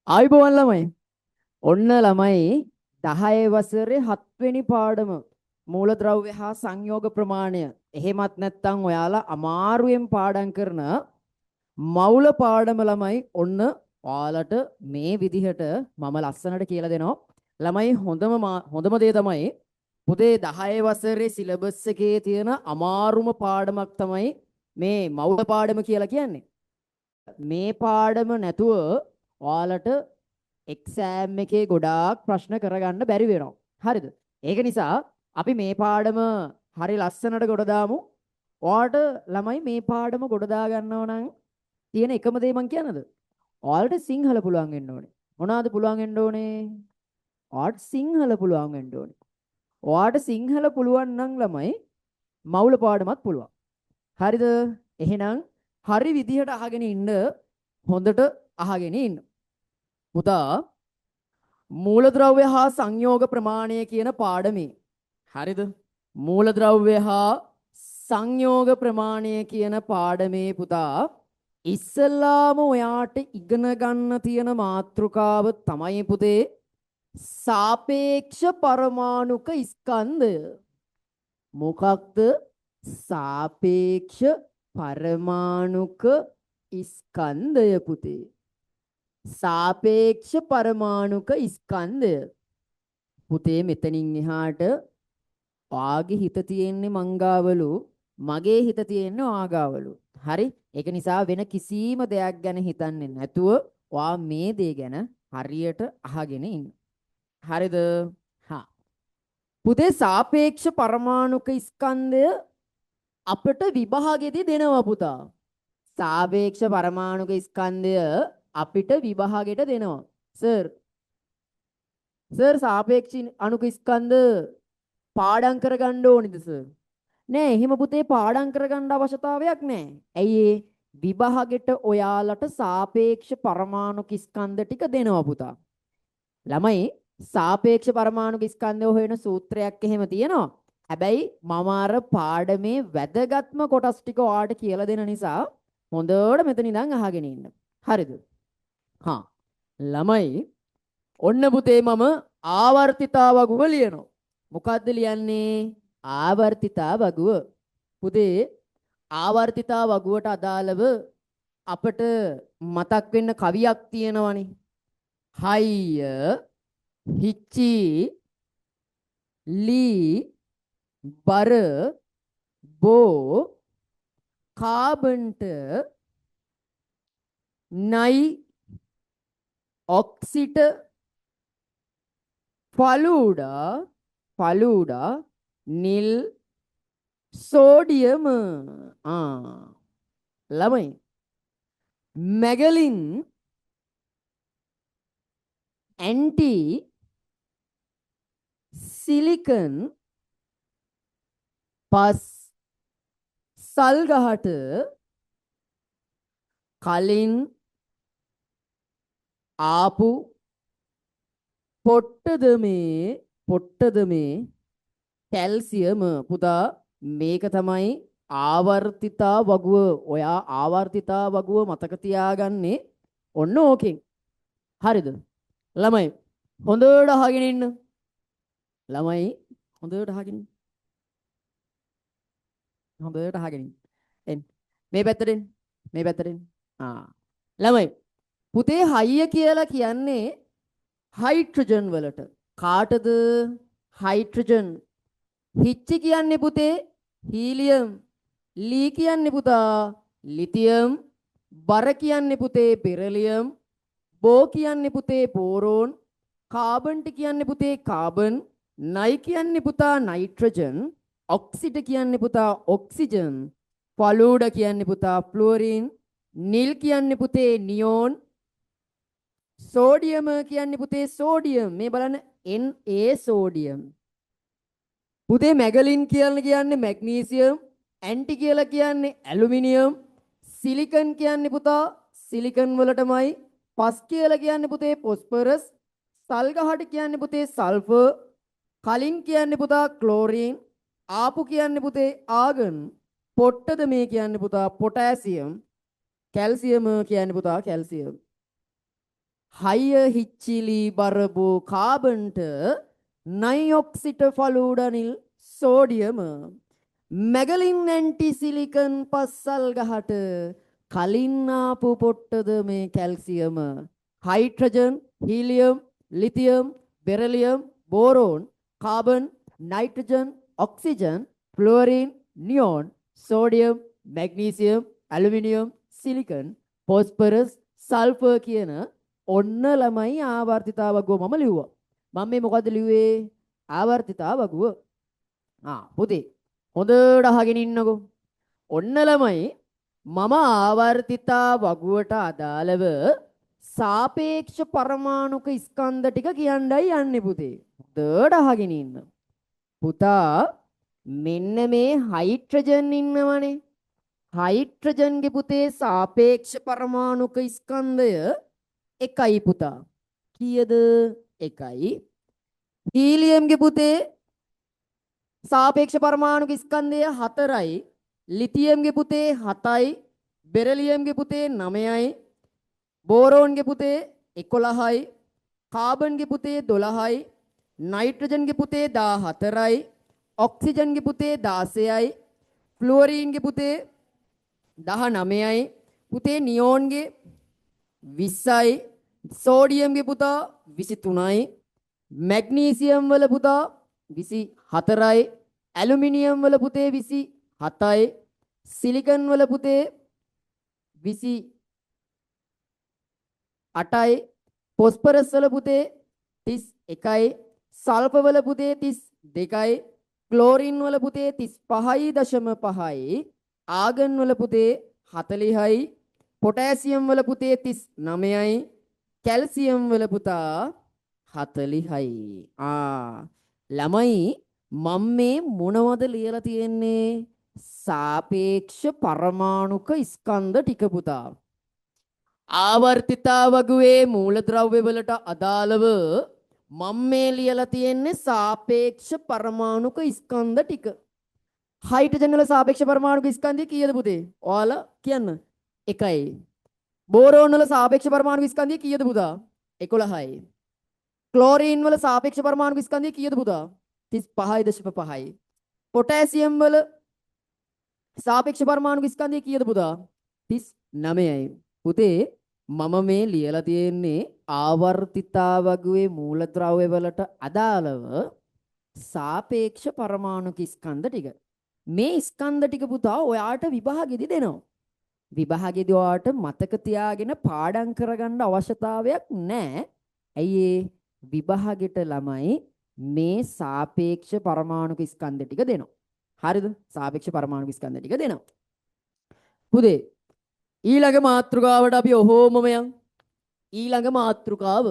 ආයුබෝවන් ළමයි. ඔන්න ළමයි 10 වසරේ 7 වෙනි පාඩම මූලද්‍රව්‍ය හා සංයෝග ප්‍රමාණය. එහෙමත් නැත්නම් ඔයාලා අමාරුවෙන් පාඩම් කරන මවුල පාඩම ළමයි ඔන්න ඔයාලට මේ විදිහට මම ලස්සනට කියලා දෙනවා. ළමයි හොඳම දේ තමයි පුතේ 10 වසරේ සිලබස් එකේ තියෙන අමාරුම පාඩමක් තමයි මේ මවුල පාඩම කියලා කියන්නේ. මේ පාඩම නැතුව ඔයාලට එක්සෑම් එකේ ගොඩාක් ප්‍රශ්න කරගන්න බැරි වෙනවා. හරිද? ඒක නිසා අපි මේ පාඩම හරි ලස්සනට ගොඩ දාමු. ඔයාලට ළමයි මේ පාඩම ගොඩ දා ගන්නව නම් තියෙන එකම දේ මං කියන්නද? ඔයාලට සිංහල පුළුවන් වෙන්න ඕනේ. මොනවාද පුළුවන් වෙන්න ඕනේ? ඔයාලට සිංහල පුළුවන් වෙන්න ඕනේ. ඔයාලට සිංහල පුළුවන් නම් ළමයි මවුල පාඩමත් පුළුවන්. හරිද? එහෙනම් හරි විදිහට අහගෙන ඉන්න හොඳට අහගෙන ඉන්න. පුතා මූලද්‍රව්‍ය හා සංයෝග ප්‍රමාණය කියන පාඩමේ හරිද? මූලද්‍රව්‍ය හා සංයෝග ප්‍රමාණය කියන පාඩමේ පුතා ඉස්සෙල්ලාම ඔයාට ඉගෙන ගන්න තියෙන මාතෘකාව තමයි පුතේ සාපේක්ෂ පරමාණුක ස්කන්ධය. මොකක්ද සාපේක්ෂ පරමාණුක ස්කන්ධය පුතේ? සාපේක්ෂ පරමාණුක ස්කන්ධය. පුතේ මෙතනින් එහාට ආගේ හිත තියෙන්නේ මංගාවලු, මගේ හිත තියෙන්නේ ආගාවලු. හරි? ඒක නිසා වෙන කිසිම දෙයක් ගැන හිතන්නේ නැතුව ඔයා මේ දේ ගැන හරියට අහගෙන ඉන්න. හරිද? හා. පුතේ සාපේක්ෂ පරමාණුක ස්කන්ධය අපිට විභාගෙදි දෙනවා පුතා. සාපේක්ෂ පරමාණුක ස්කන්ධය අපිට විභාගෙට දෙනවා. සර් සාපේක්ෂ අණුක ස්කන්ධ පාඩම් කරගන්න ඕනිද සර්? නෑ එහෙම පුතේ පාඩම් කරගන්න අවශ්‍යතාවයක් නෑ. ඇයි ඒ විභාගෙට ඔයාලට සාපේක්ෂ පරමාණුක ස්කන්ධ ටික දෙනවා පුතා. ළමයි සාපේක්ෂ පරමාණුක ස්කන්ධය හොයන සූත්‍රයක් එහෙම තියෙනවා. හැබැයි මම අර පාඩමේ වැදගත්ම කොටස් ටික ඔයාලට කියලා දෙන නිසා හොඳට මෙතන ඉඳන් අහගෙන ඉන්න. හරිද? හා ළමයි ඔන්න පුතේ මම ආවර්තිතා වගුව ලියනවා. මොකද්ද ලියන්නේ? ආවර්තිතා වගුව. පුතේ ආවර්තිතා වගුවට අදාළව අපට මතක් වෙන්න කවියක් තියෙනවනේ. හයිය හිච්චි ලී බර බෝ කාබන්ට නයි ඔක්සිට ෆලූඩා නිල් සෝඩියම. ළමයි මැගලින් ඇන්ටි සිලිකන් පස් සල්ගහට කලින් ආපු පොට්ටද මේ කැල්සියම. පුතා මේක තමයි ආවර්තිතා වගුව. ඔයා ආවර්තිතා වගුව මතක තියාගන්නේ ඔන්න ඕකෙන්. හරිද? ළමයි හොඳට අහගෙන ඉන්න. ළමයි හොඳට අහගෙන ඉන්න. හොඳට අහගෙන ඉන්න. එන්න මේ පැත්තට එන්න. මේ පැත්තට එන්න. ළමයි පුතේ හයිය කියලා කියන්නේ හයිඩ්‍රජන් වලට. කාටද? හයිඩ්‍රජන්. හිච්චි කියන්නේ පුතේ හීලියම්. ලී කියන්නේ පුතා ලිතියම්. බර කියන්නේ පුතේ බෙරිලියම්. බෝ කියන්නේ පුතේ බෝරෝන්. කාබන්ට් කියන්නේ පුතේ කාබන්. නයි කියන්නේ පුතා නයිට්‍රජන්. ඔක්සිට කියන්නේ පුතා ඔක්සිජන්. ෆලූඩ කියන්නේ පුතා ෆ්ලෝරින්. නිල් කියන්නේ පුතේ නියෝන්. සෝඩියම කියන්නේ පුතේ සෝඩියම්. මේ බලන්න Na සෝඩියම්. පුතේ මැගලින් කියන්නේ මැග්නීසියම්. ඇන්ටි කියලා කියන්නේ ඇලුමිනියම්. සිලිකන් කියන්නේ පුතා සිලිකන් වලටමයි. පස් කියලා කියන්නේ පුතේ ෆොස්ෆරස්. සල්ගහට කියන්නේ පුතේ සල්ෆර්. කලින් කියන්නේ පුතා ක්ලෝරින්. ආපු කියන්නේ පුතේ ආගන්. පොට්ටද මේ කියන්නේ පුතා පොටෑසියම්. කැල්සියම් කියන්නේ පුතා කැල්සියම්. higher හිච්චිලි බරබෝ කාබන්ට නයිඔක්සිට ෆලූඩනිල් සෝඩියම මැගලින් ඇන්ටි සිලිකන් පස්සල් ගහට කලින් ආපු පොට්ටද මේ calcium hydrogen helium lithium beryllium boron carbon nitrogen oxygen fluorine neon sodium magnesium aluminium silicon phosphorus sulphur කියන ඔන්න ළමයි ආවර්තිතා වගුව මම ලිව්වා. මම මේ මොකද්ද ලිව්වේ? ආවර්තිතා වගුව. පුතේ හොඳට අහගෙන ඉන්නකෝ. ඔන්න ළමයි මම ආවර්තිතා වගුවට අදාළව සාපේක්ෂ පරමාණුක ස්කන්ධ ටික කියන්නයි යන්නේ පුතේ. හොඳට අහගෙන ඉන්න. පුතා මෙන්න මේ හයිඩ්‍රජන් ඉන්නවනේ. හයිඩ්‍රජන්ගේ පුතේ සාපේක්ෂ පරමාණුක ස්කන්ධය එකයි පුතා. කීයද? එකයි. හීලියම්ගේ පුතේ සාපේක්ෂ පරමාණුක ස්කන්ධය 4යි. ලිතියම්ගේ පුතේ 7යි. බෙරිලියම්ගේ පුතේ 9යි. බෝරෝන්ගේ පුතේ 11යි. කාබන්ගේ පුතේ 12යි. නයිට්‍රජන්ගේ පුතේ 14යි. ඔක්සිජන්ගේ පුතේ 16යි. ෆ්ලෝරින්ගේ පුතේ 19යි. පුතේ නියෝන්ගේ 20යි. සෝඩියම්ගේ පුතා 23යි. මැග්නීසියම් වල පුතා 24යි. ඇලුමිනියම් වල පුතේ 27යි. සිලිකන් වල පුතේ 28යි. ෆොස්ෆරස් වල පුතේ 31යි. සල්ෆර් වල පුතේ 32යි. ක්ලෝරින් වල පුතේ 35.5යි. ආගන් වල පුතේ 40යි. පොටෑසියම් වල පුතේ 39යි. කැල්සියම් වල පුතා 40යි. ළමයි මම මේ මොනවද ලියලා තියෙන්නේ? සාපේක්ෂ පරමාණුක ස්කන්ධ ටික පුතා. ආවර්තිතා වගුවේ මූලද්‍රව්‍ය වලට අදාළව මම මේ ලියලා තියෙන්නේ සාපේක්ෂ පරමාණුක ස්කන්ධ ටික. හයිඩ්‍රජන් වල සාපේක්ෂ පරමාණුක ස්කන්ධය කීයද පුතේ? ඔයාලා කියන්න. 1යි. බෝරෝන් වල සාපේක්ෂ පරමාණුක ස්කන්ධය කීයද පුතා? 11යි. ක්ලෝරින් වල සාපේක්ෂ පරමාණුක ස්කන්ධය කීයද පුතා? 35.5යි. පොටෑසියම් වල සාපේක්ෂ පරමාණුක ස්කන්ධය කීයද පුතා? 39යි. පුතේ මම මේ ලියලා තියෙන්නේ ආවර්තිතා වගුවේ මූලද්‍රව්‍ය වලට අදාළව සාපේක්ෂ පරමාණුක ස්කන්ධ ටික. මේ ස්කන්ධ ටික පුතා ඔයාට විභාගෙදි දෙනවා. විභාගෙදි ඔයාට මතක තියාගෙන පාඩම් කරගන්න අවශ්‍යතාවයක් නැහැ. ඇයි විභාගෙට ළමයි මේ සාපේක්ෂ පරමාණුක ස්කන්ධ ටික දෙනවා. හරිද? සාපේක්ෂ පරමාණුක ස්කන්ධ ටික දෙනවා. පුතේ ඊළඟ මාතෘකාවට අපි ඔහොමම යන්. ඊළඟ මාතෘකාව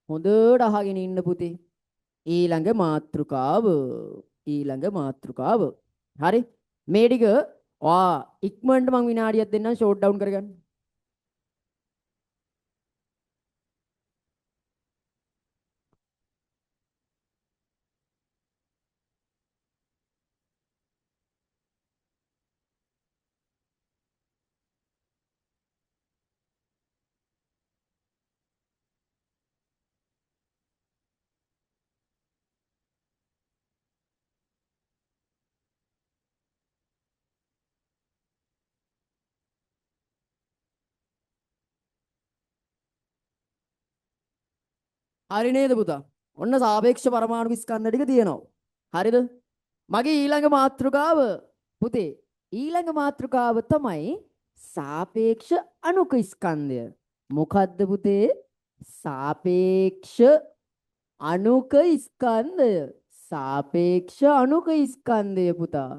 හොඳට අහගෙන ඉන්න පුතේ. ඊළඟ මාතෘකාව. හරි? මේ ටික ඉක්මනට මම විනාඩියක් දෙන්නම් ෂෝට් ඩවුන් කරගන්න. හරි නේද පුතා? ඔන්න සාපේක්ෂ පරමාණු ස්කන්ධ ටික තියෙනවා. හරිද? මගේ ඊළඟ මාතෘකාව පුතේ ඊළඟ මාතෘකාව තමයි සාපේක්ෂ අණුක ස්කන්ධය. මොකද්ද පුතේ? සාපේක්ෂ අණුක ස්කන්ධය. සාපේක්ෂ අණුක ස්කන්ධය පුතා.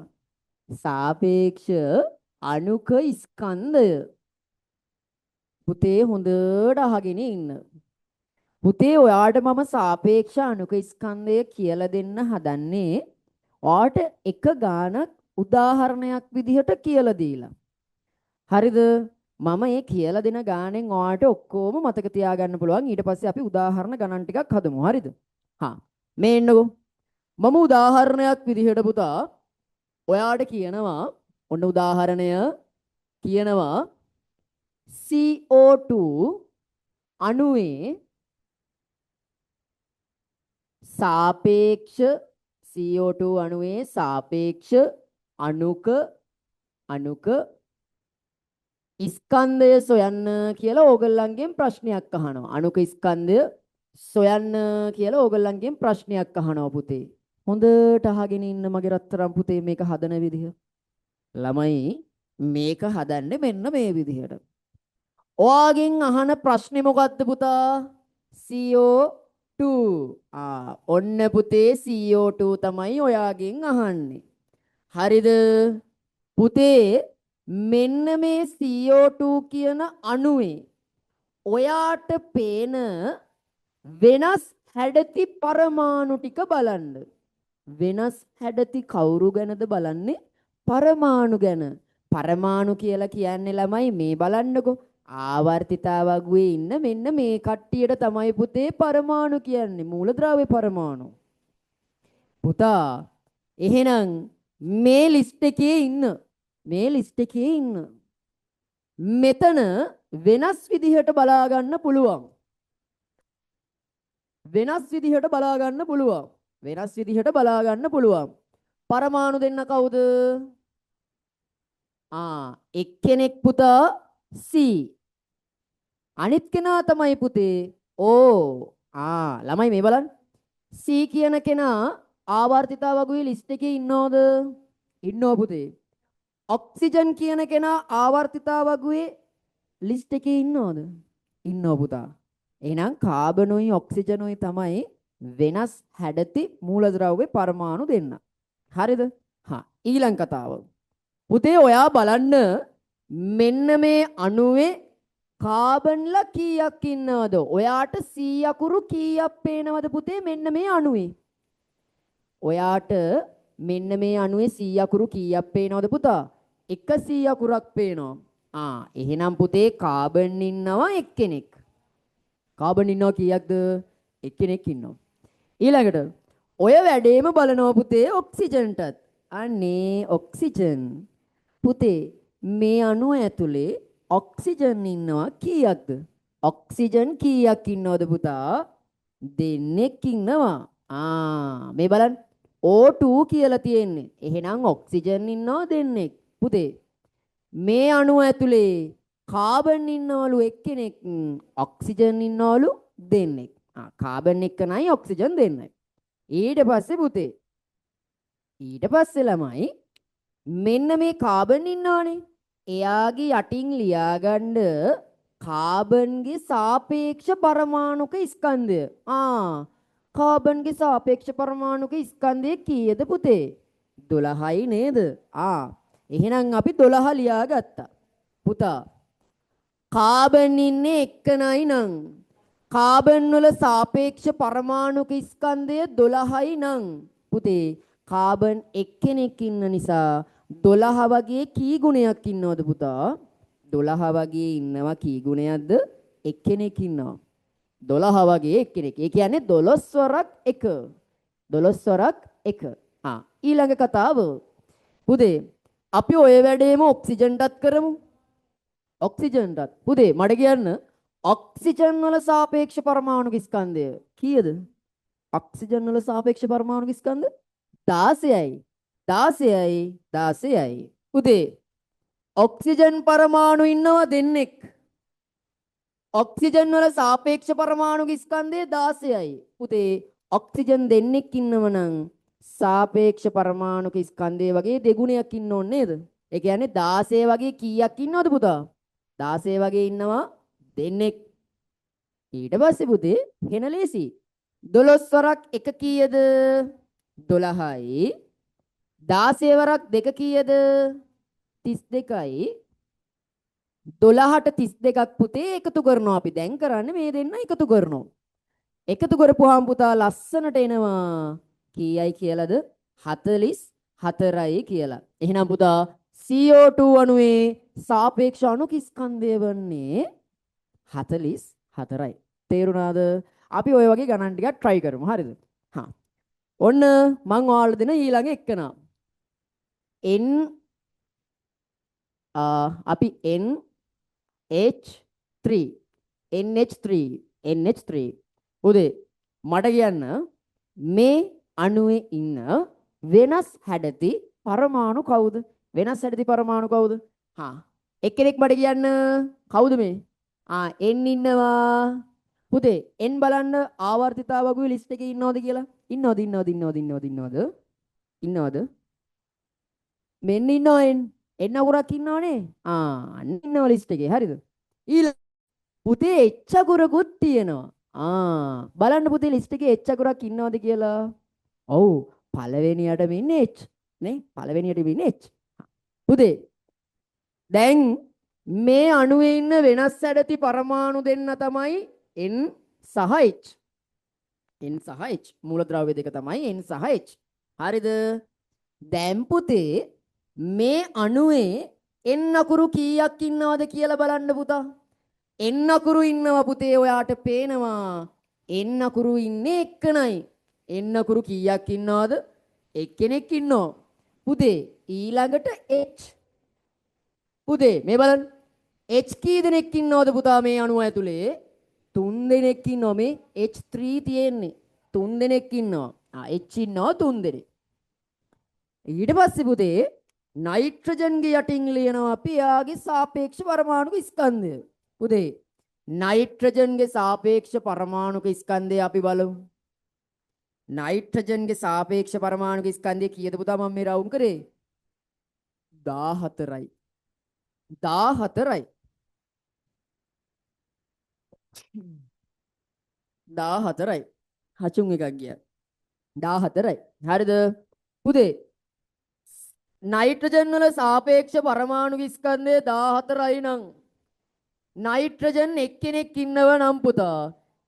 සාපේක්ෂ අණුක ස්කන්ධය. පුතේ හොඳට අහගෙන ඉන්න. පුතේ ඔයාට මම සාපේක්ෂ අණුක ස්කන්ධය කියලා දෙන්න හදන්නේ ඔයාට එක ගානක් උදාහරණයක් විදිහට කියලා දීලා. හරිද? මම මේ කියලා දෙන ගානෙන් ඔයාට ඔක්කොම මතක තියාගන්න පුළුවන්. ඊට පස්සේ අපි උදාහරණ ගණන් ටිකක් හදමු. හරිද? මේ එන්නකෝ. මම උදාහරණයක් විදිහට පුතා ඔයාට කියනවා ඔන්න උදාහරණය කියනවා CO2 අණුවේ සාපේක්ෂ CO2 අණුවේ සාපේක්ෂ අණුක ස්කන්ධය සොයන්න කියලා ඕගොල්ලන්ගෙන් ප්‍රශ්නයක් අහනවා. අණුක ස්කන්ධය සොයන්න කියලා ඕගොල්ලන්ගෙන් ප්‍රශ්නයක් අහනවා පුතේ. හොඳට අහගෙන ඉන්න මගේ රත්තරන් පුතේ මේක හදන විදිහ. ළමයි මේක හදන්නේ මෙන්න මේ විදිහට. ඔයාගෙන් අහන ප්‍රශ්නේ මොකද්ද පුතා? CO2. ඔන්න පුතේ CO2 තමයි ඔයාගෙන් අහන්නේ. හරිද? පුතේ මෙන්න මේ CO2 කියන අණුවේ ඔයාට පේන වෙනස් හැඩති පරමාණු ටික බලන්න. වෙනස් හැඩති කවුරු ගැනද බලන්නේ? පරමාණු ගැන. පරමාණු කියලා කියන්නේ ළමයි මේ බලන්නකෝ. ආවර්තිතාවගුවේ ඉන්න මෙන්න මේ කට්ටියට තමයි පුතේ පරමාණු කියන්නේ. මූලද්‍රව්‍ය පරමාණු. පුතා එහෙනම් මේ ලිස්ට් එකේ ඉන්න මෙතන වෙනස් විදිහට බලා ගන්න පුළුවන්. වෙනස් විදිහට බලා ගන්න පුළුවන්. පරමාණු දෙන්න කවුද? එක්කෙනෙක් පුතා C. අනිත් කෙනා තමයි පුතේ O. ළමයි මේ බලන්න. C කියන කෙනා ආවර්තිතාවගුවේ ලිස්ට් එකේ ඉන්නවද? ඉන්නව පුතේ. ඔක්සිජන් කියන කෙනා ආවර්තිතාවගුවේ ලිස්ට් එකේ ඉන්නවද? ඉන්නව පුතා. එහෙනම් කාබනුයි ඔක්සිජනුයි තමයි වෙනස් හැඩති මූලද්‍රව්‍ය පරමාණු දෙන්න. හරිද? ඊළඟ කතාව. පුතේ ඔයා බලන්න මෙන්න මේ අණුවේ කාබන්ලා කීයක් ඉන්නවද? ඔයාට C අකුරු කීයක් පේනවද පුතේ මෙන්න මේ අණුවේ? ඔයාට මෙන්න මේ අණුවේ C අකුරු කීයක් පේනවද පුතා? එක C අකුරක් පේනවා. එහෙනම් පුතේ කාබන් ඉන්නවා එක්කෙනෙක්. කාබන් ඉන්නවා කීයක්ද? එක්කෙනෙක් ඉන්නවා. ඊළඟට ඔය වැඩේම බලනවා පුතේ ඔක්සිජන්ටත්. අනේ ඔක්සිජන් පුතේ මේ අණුව ඇතුලේ ඔක්සිජන් ඉන්නවා කීයක්ද? ඔක්සිජන් කීයක් ඉන්නවද පුතා? දෙන්නෙක් ඉන්නවා. මේ බලන්න O2 කියලා තියෙන්නේ. එහෙනම් ඔක්සිජන් ඉන්නවා දෙන්නෙක්. පුතේ මේ අණුව ඇතුලේ කාබන් ඉන්නවලු එක්කෙනෙක්, ඔක්සිජන් ඉන්නවලු දෙන්නෙක්. කාබන් එක්කනයි ඔක්සිජන් දෙන්නයි. ඊට පස්සේ පුතේ ඊට පස්සේ ළමයි මෙන්න මේ කාබන් ඉන්නවනේ. එයාගේ යටින් ලියාගන්න කාබන්ගේ සාපේක්ෂ පරමාණුක ස්කන්ධය. කාබන්ගේ සාපේක්ෂ පරමාණුක ස්කන්ධය කීයද පුතේ? 12යි නේද? එහෙනම් අපි 12 ලියාගත්තා. පුතා කාබන් ඉන්නේ එක්කනයි නම් කාබන් වල සාපේක්ෂ පරමාණුක ස්කන්ධය 12යි නම් පුතේ කාබන් එක්කෙනෙක් ඉන්න නිසා 12 වගේ කී ගුණයක් ඉන්නවද පුතා? 12 වගේ ඉන්නවා කී ගුණයක්ද? එක්කෙනෙක් ඉන්නවා. 12 වගේ එක්කෙනෙක්. ඒ කියන්නේ 12 වරක් 1. 12 වරක් 1. ඊළඟ කතාව. පුතේ අපි ඔය වැඩේම ඔක්සිජන්ටත් කරමු. ඔක්සිජන්ටත්. පුතේ මඩ කියන්න ඔක්සිජන් වල සාපේක්ෂ පරමාණුක ස්කන්ධය කීයද? ඔක්සිජන් වල සාපේක්ෂ පරමාණුක ස්කන්ධ 16යි. 16යි. පුතේ ඔක්සිජන් පරමාණු ඉන්නවා දෙන්නෙක්. ඔක්සිජන් වල සාපේක්ෂ පරමාණුක ස්කන්ධය 16යි. පුතේ ඔක්සිජන් දෙන්නෙක් ඉන්නව නම් සාපේක්ෂ පරමාණුක ස්කන්ධය වගේ දෙගුණයක් ඉන්න ඕනේ නේද? ඒ කියන්නේ 16 වගේ කීයක් ඉන්නවද පුතා? 16 වගේ ඉන්නවා දෙන්නෙක්. ඊට පස්සේ පුතේ හෙන ලේසි. 12 වරක් 1 කීයද? 12යි. 16 වරක් 2 කීයද? 32යි. 12ට 32ක් පුතේ එකතු කරනවා අපි. දැන් කරන්නේ මේ දෙන්න එකතු කරනවා. එකතු කරපුවාම පුතා ලස්සනට එනවා. කීයයි කියලාද? 44යි කියලා. එහෙනම් පුතා CO2 අණුවේ සාපේක්ෂ අණුක ස්කන්ධය වන්නේ 44යි. තේරුණාද? අපි ওই වගේ ගණන් ටිකක් try කරමු. හරිද? ඔන්න මං ඔයාලට දෙන ඊළඟ එක්කනා. අපි NH3 NH3 NH3 උදේ මට කියන්න මේ අණුවේ ඉන්න වෙනස් හැඩති පරමාණු කවුද? වෙනස් හැඩති පරමාණු කවුද? හා එක්කෙනෙක් මට කියන්න කවුද මේ? N ඉන්නවා. පුතේ N බලන්න ආවර්තිතාවකුයි ලිස්ට් එකේ ඉන්නවද කියලා? ඉන්නවද? මෙන්න ඉන්නවා N අකුරක් ඉන්නවනේ. අන්න ඉන්නවා ලිස්ට් එකේ. හරිද? ඊළඟ පුතේ H අකුරකුත් තියෙනවා. බලන්න පුතේ ලිස්ට් එකේ H අකුරක් ඉන්නවද කියලා? ඔව් පළවෙනියටම ඉන්නේ H නේ? පළවෙනියටම ඉන්නේ H. පුතේ දැන් මේ අණුවේ ඉන්න වෙනස් හැඩති පරමාණු දෙන්න තමයි N සහ H. N සහ H මූලද්‍රව්‍ය දෙක තමයි N සහ H. හරිද? දැන් පුතේ මේ අණුවේ N අකුරු කීයක් ඉන්නවද කියලා බලන්න පුතා. N අකුරු ඉන්නවා පුතේ ඔයාට පේනවා. N අකුරු ඉන්නේ එක්කනයි. N අකුරු කීයක් ඉන්නවද? එක්කෙනෙක් ඉන්නවා. පුතේ ඊළඟට H. පුතේ මේ බලන්න. H කී දෙනෙක් ඉන්නවද පුතා මේ අණුව ඇතුලේ? 3 දෙනෙක් ඉන්නවා. මේ H3 තියෙන්නේ. 3 දෙනෙක් ඉන්නවා. H ඉන්නවා 3 දෙනෙක්. ඊට පස්සේ පුතේ නයිට්‍රජන්ගේ යටින් ලියනවා අපි එයාගේ සාපේක්ෂ පරමාණුක ස්කන්ධය. පුතේ නයිට්‍රජන්ගේ සාපේක්ෂ පරමාණුක ස්කන්ධය අපි බලමු. නයිට්‍රජන්ගේ සාපේක්ෂ පරමාණුක ස්කන්ධය කීයද පුතා මම මේ රවුන්ඩ් කරේ? 14යි. 14යි. 14යි. හචුන් එකක් ගියා. 14යි. හරිද? පුතේ නයිට්‍රජන් වල සාපේක්ෂ පරමාණුක ස්කන්ධය 14යි නම් නයිට්‍රජන් එක්කෙනෙක් ඉන්නව නම් පුතා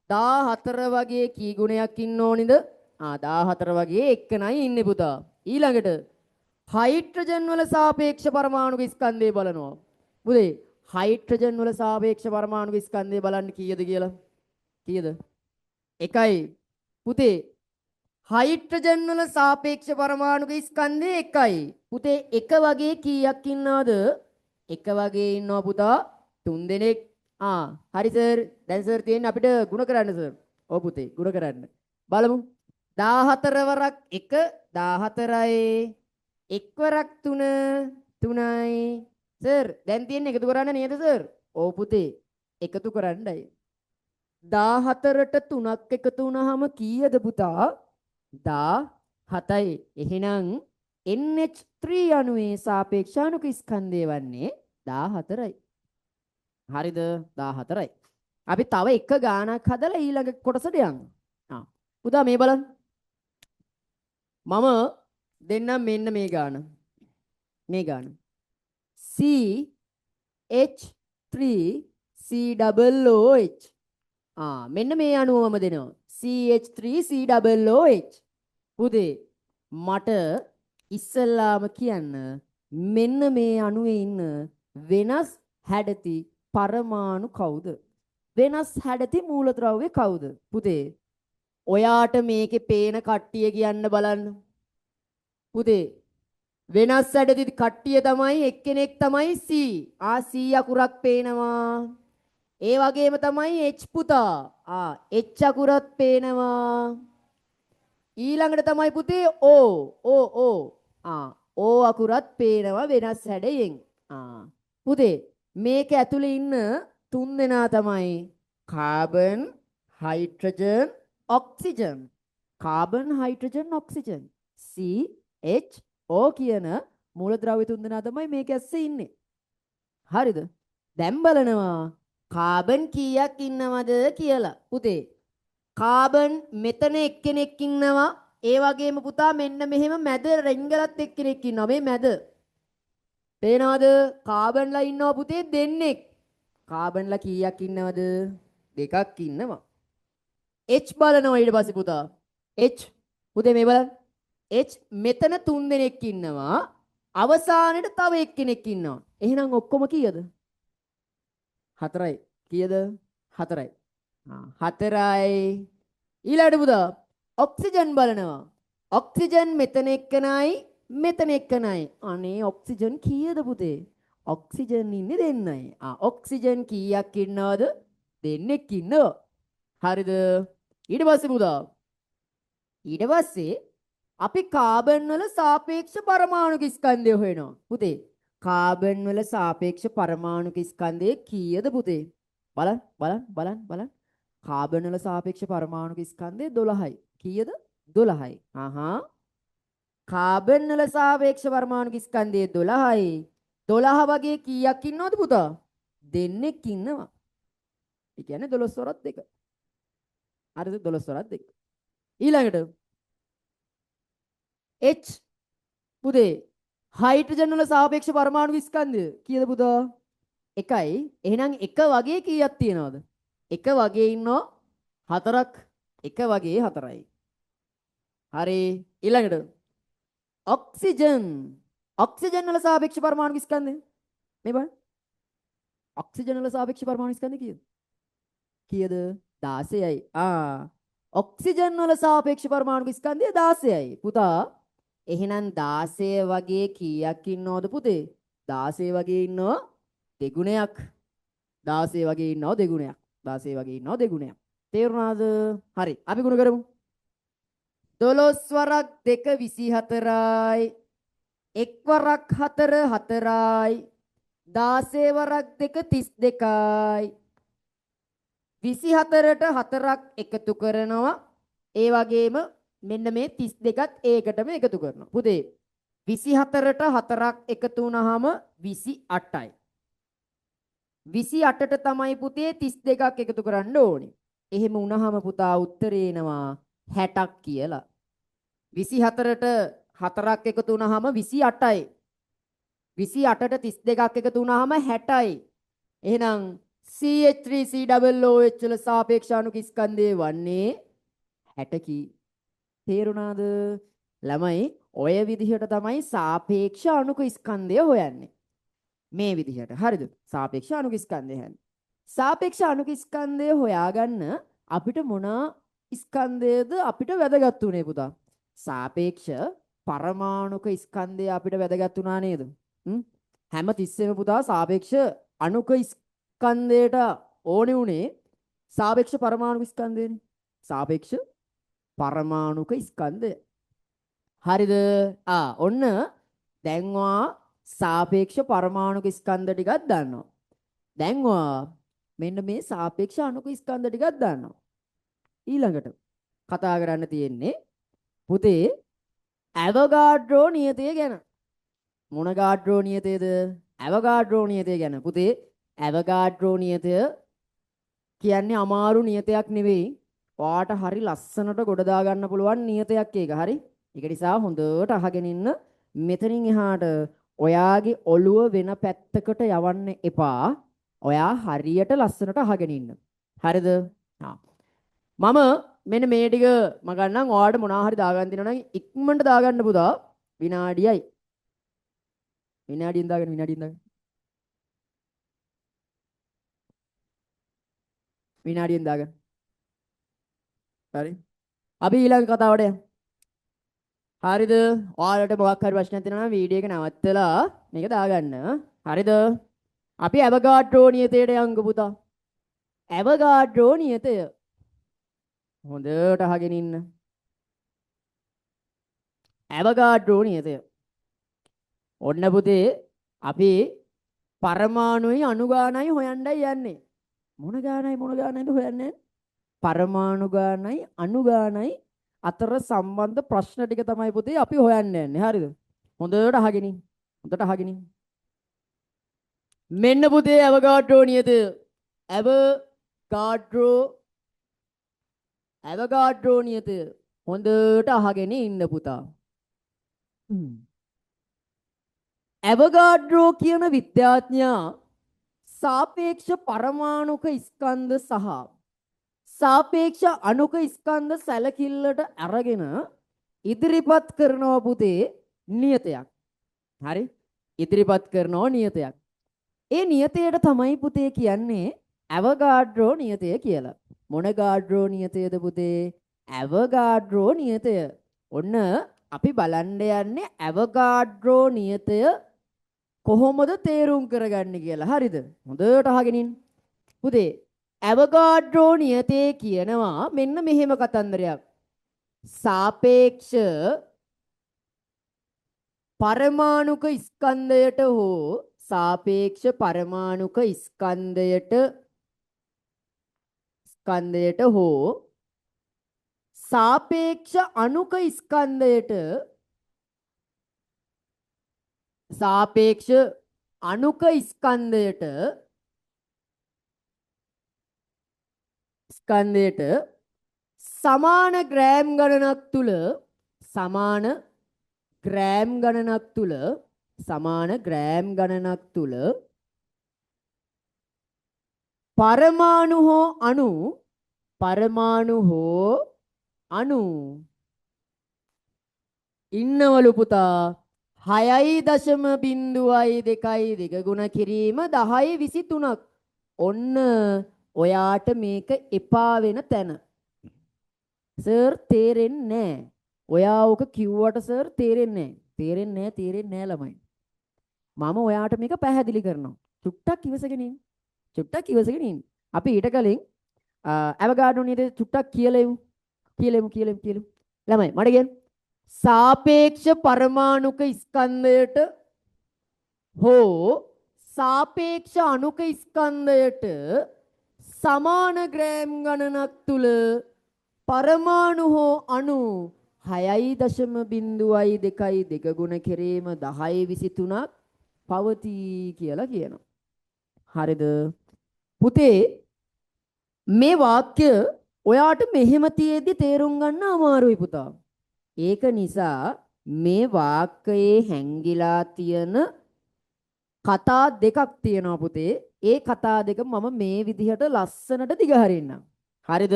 14 වගේ කී ගුණයක් ඉන්න ඕනිද? 14 වගේ එක්කනයි ඉන්නේ පුතා. ඊළඟට හයිඩ්‍රජන් වල සාපේක්ෂ පරමාණුක ස්කන්ධය බලනවා. පුතේ හයිඩ්‍රජන් වල සාපේක්ෂ පරමාණුක ස්කන්ධය බලන්න කීයද කියලා? කීයද? 1යි. පුතේ හයිඩ්‍රජන් වල සාපේක්ෂ පරමාණුක ස්කන්ධය 1යි. පුතේ 1 වගේ කීයක් ඉන්නවද? 1 වගේ ඉන්නවා පුතා 3 දෙනෙක්. හරි සර්. දැන් සර් තියෙන්නේ අපිට ගුණ කරන්න සර්. ඔව් පුතේ ගුණ කරන්න. බලමු. 14 වරක් 1 14යි. 1 වරක් 3 3යි. සර් දැන් තියෙන්නේ එකතු කරන්න නේද සර්? ඔව් පුතේ එකතු කරන්නයි. 14ට 3ක් එකතු වුණාම කීයද පුතා? 17යි. එහෙනම් NH3 අණුවේ සාපේක්ෂ අණුක ස්කන්ධය වන්නේ 14යි. හරිද? 14යි. අපි තව එක ගානක් හදලා ඊළඟ කොටසට යමු. පුතා මේ බලන්න. මම දෙන්නම් මෙන්න මේ ගාන. මේ ගාන. CH3COOH. මෙන්න මේ අණුවම දෙනවා. CH3COOH. පුතේ මට ඉස්සල්ලාම කියන්න මෙන්න මේ අණුවේ ඉන්න වෙනස් හැඩති පරමාණු කවුද? වෙනස් හැඩති මූලද්‍රව්‍ය කවුද? පුතේ ඔයාට මේකේ පේන කට්ටිය කියන්න බලන්න. පුතේ වෙනස් හැඩති කට්ටිය තමයි එක්කෙනෙක් තමයි C. C අකුරක් පේනවා. ඒ වගේම තමයි H පුතා. H අකුරත් පේනවා. ඊළඟට තමයි පුතේ O. O අකුරත් පේනවා වෙනස් හැඩයෙන්. පුතේ මේක ඇතුලේ ඉන්න 3 දෙනා තමයි carbon, hydrogen, oxygen. Carbon, hydrogen, oxygen. CHO කියන මූලද්‍රව්‍ය 3 දෙනා තමයි මේක ඇස්සේ ඉන්නේ. හරිද? දැන් බලනවා කාබන් කීයක් ඉන්නවද කියලා. පුතේ කාබන් මෙතන එක්කෙනෙක් ඉන්නවා. ඒ වගේම පුතා මෙන්න මෙහෙම මැද රෙන්ගලත් එක්කෙනෙක් ඉන්නවා. මේ මැද පේනවද? කාබන්ලා ඉන්නවා පුතේ දෙන්නෙක්. කාබන්ලා කීයක් ඉන්නවද? දෙකක් ඉන්නවා. H බලනවා ඊට පස්සේ පුතා. H පුතේ මේ බලන්න. H මෙතන 3 දෙනෙක් ඉන්නවා. අවසානෙට තව එක්කෙනෙක් ඉන්නවා. එහෙනම් ඔක්කොම කීයද? 4යි. කීයද? 4යි. 4යි. ඊළඟට පුතා ඔක්සිජන් බලනවා. ඔක්සිජන් මෙතන එක්කනයි මෙතන එක්කනයි. අනේ ඔක්සිජන් කීයද පුතේ? ඔක්සිජන් ඉන්නේ දෙන්නයි. ඔක්සිජන් කීයක් ඉන්නවද? දෙන්නෙක් ඉන්නවා. හරිද? ඊට පස්සේ පුතා ඊට පස්සේ අපි කාබන් වල සාපේක්ෂ පරමාණුක ස්කන්ධය හොයනවා. පුතේ කාබන් වල සාපේක්ෂ පරමාණුක ස්කන්ධය කීයද පුතේ? බලන්න. කාබන් වල සාපේක්ෂ පරමාණුක ස්කන්ධය 12යි. කීයද? 12යි. කාබන් වල සාපේක්ෂ පරමාණුක ස්කන්ධය 12යි. 12 වගේ කීයක් ඉන්නවද පුතා? දෙන්නෙක් ඉන්නවා. ඒ කියන්නේ 12 වරක් 2. හරිද? 12 වරක් 2. ඊළඟට H පුතේ හයිඩ්‍රජන් වල සාපේක්ෂ පරමාණු ස්කන්ධය කීයද පුතා? 1යි. එහෙනම් එක වගේ කීයක් තියෙනවද? එක වගේ ඉන්නෝ 4ක්. එක වගේ 4යි. හරි. ඊළඟට ඔක්සිජන් වල සාපේක්ෂ පරමාණු ස්කන්ධය මේ බලන්න. ඔක්සිජන් වල සාපේක්ෂ පරමාණු ස්කන්ධය කීයද? 16යි. ඔක්සිජන් වල සාපේක්ෂ පරමාණු ස්කන්ධය 16යි. පුතා එහෙනම් 16 වගේ කීයක් ඉන්නවද පුතේ? 16 වගේ ඉන්නව දෙගුණයක්. 16 වගේ ඉන්නව දෙගුණයක්. 16 වගේ ඉන්නව දෙගුණයක්. තේරුණාද? හරි. අපි ගුණ කරමු. 12 වරක් 2 24යි. 1 වරක් 4 4යි. 16 වරක් 2 32යි. 24ට 4ක් එකතු කරනවා. ඒ වගේම මෙන්න මේ 32ත් ඒකටම එකතු කරනවා. පුතේ 24ට 4ක් එකතු වුනහම 28යි. 28ට තමයි පුතේ 32ක් එකතු කරන්න ඕනේ. එහෙම වුනහම පුතා උත්තරේ එනවා 60ක් කියලා. 24ට 4ක් එකතු වුනහම 28යි. 28ට 32ක් එකතු වුනහම 60යි. එහෙනම් CH3COOH වල සාපේක්ෂ අණුක ස්කන්ධය වන්නේ 60 කී. තේරුණාද? ළමයි ඔය විදිහට තමයි සාපේක්ෂ අණුක ස්කන්ධය හොයන්නේ. මේ විදිහට. හරිද? සාපේක්ෂ අණුක ස්කන්ධය හොයන්නේ. සාපේක්ෂ අණුක ස්කන්ධය හොයාගන්න අපිට මොන ස්කන්ධයද අපිට වැදගත් උනේ පුතා? සාපේක්ෂ පරමාණුක ස්කන්ධය අපිට වැදගත් උනා නේද? හැම තිස්සෙම පුතා සාපේක්ෂ අණුක ස්කන්ධයට ඕනේ උනේ සාපේක්ෂ පරමාණුක ස්කන්ධයනේ. සාපේක්ෂ පරමාණුක ස්කන්ධය. හරිද? ඔන්න දැන්වා සාපේක්ෂ පරමාණුක ස්කන්ධ ටිකක් දන්නවා. දැන්වා මෙන්න මේ සාපේක්ෂ අණුක ස්කන්ධ ටිකක් දන්නවා. ඊළඟට කතා කරන්න තියෙන්නේ පුතේ ඇවෝගාඩ්‍රෝ නියතය ගැන. මොන ගාඩ්‍රෝ නියතයද? ඇවෝගාඩ්‍රෝ නියතය ගැන. පුතේ ඇවෝගාඩ්‍රෝ නියතය කියන්නේ අමාරු නියතයක් නෙවෙයි. ඔයාට හරි ලස්සනට ගොඩ දා ගන්න පුළුවන් නියතයක් ඒක. හරි? ඒක නිසා හොඳට අහගෙන ඉන්න. මෙතනින් එහාට ඔයාගේ ඔළුව වෙන පැත්තකට යවන්න එපා. ඔයා හරියට ලස්සනට අහගෙන ඉන්න. හරිද? මම මෙන්න මේ ටික මම ගන්නම්. ඔයාට මොනවා හරි දාගන්න දෙනවා නම් ඉක්මනට දාගන්න පුතා. විනාඩියයි. විනාඩියෙන් දාගන්න. විනාඩියෙන් දාගන්න. හරි. අපි ඊළඟ කතාවට යමු. හරිද? ඔයාලට මොකක් හරි ප්‍රශ්නයක් තියෙනවා නම් වීඩියෝ එක නවත්තලා මේක දාගන්න. හරිද? අපි ඇවෝගාඩ්‍රෝ නියතයට යංග පුතා. ඇවෝගාඩ්‍රෝ නියතය. හොඳට අහගෙන ඉන්න. ඇවෝගාඩ්‍රෝ නියතය. ඔන්න පුතේ අපි පරමාණුයි අණු ගානයි හොයන්නයි යන්නේ. මොන ගානයිද හොයන්නේ? පරමාණු ගානයි අණු ගානයි අතර සම්බන්ධ ප්‍රශ්න ටික තමයි පුතේ අපි හොයන්න යන්නේ. හරිද? හොඳට අහගෙන ඉන්න. මෙන්න පුතේ ඇවෝගාඩ්‍රෝ නියතය. ඇවෝගාඩ්‍රෝ නියතය. හොඳට අහගෙන ඉන්න පුතා. ඇවෝගාඩ්‍රෝ කියන විද්‍යාඥයා සාපේක්ෂ පරමාණුක ස්කන්ධ සහ සාපේක්ෂ අණුක ස්කන්ධ සැලකිල්ලට අරගෙන ඉදිරිපත් කරනවා පුතේ නියතයක්. හරි? ඉදිරිපත් කරනවා නියතයක්. ඒ නියතයට තමයි පුතේ කියන්නේ ඇවෝගාඩ්‍රෝ නියතය කියලා. මොන ගාඩ්‍රෝ නියතයද පුතේ? ඇවෝගාඩ්‍රෝ නියතය. ඔන්න අපි බලන්න යන්නේ ඇවෝගාඩ්‍රෝ නියතය කොහොමද තේරුම් කරගන්නේ කියලා. හරිද? හොඳට අහගෙන ඉන්න. පුතේ ඇවගාඩ්‍රෝ නියතේ කියනවා මෙන්න මෙහෙම කතන්දරයක්. සාපේක්ෂ පරමාණුක ස්කන්ධයට හෝ සාපේක්ෂ පරමාණුක ස්කන්ධයට හෝ සාපේක්ෂ අණුක ස්කන්ධයට සාපේක්ෂ අණුක ස්කන්ධයට සමාන ග්‍රෑම් ගණනක් තුල සමාන ග්‍රෑම් ගණනක් තුල පරමාණු හෝ අණු ඉන්නවලු පුතා 6.02 ගුණ කිරීම 1023ක්. ඔන්න ඔයාට මේක එපා වෙන තැන. සර් තේරෙන්නේ නැහැ. ඔයා ඔක කිව්වට සර් තේරෙන්නේ නැහැ ළමයි. මම ඔයාට මේක පැහැදිලි කරනවා. චුට්ටක් ඉවසගෙන ඉන්න. අපි ඊට කලින් ඇවගාඩ්‍රෝ නියතේ චුට්ටක් කියලෙමු. ළමයි මට කියන්න. සාපේක්ෂ පරමාණුක ස්කන්ධයට හෝ සාපේක්ෂ අණුක ස්කන්ධයට සමාන ග්‍රෑම් ගණනක් තුල පරමාණු හෝ අණු 6.02 ගුණ කිරීම 1023ක් පවතී කියලා කියනවා. හරිද? පුතේ මේ වාක්‍ය ඔයාට මෙහෙම තියෙද්දි තේරුම් ගන්න අමාරුයි පුතා. ඒක නිසා මේ වාක්‍යයේ හැංගිලා තියෙන කතා දෙකක් තියෙනවා පුතේ. ඒ කතා දෙක මම මේ විදිහට ලස්සනට දිගහරින්නම්. හරිද?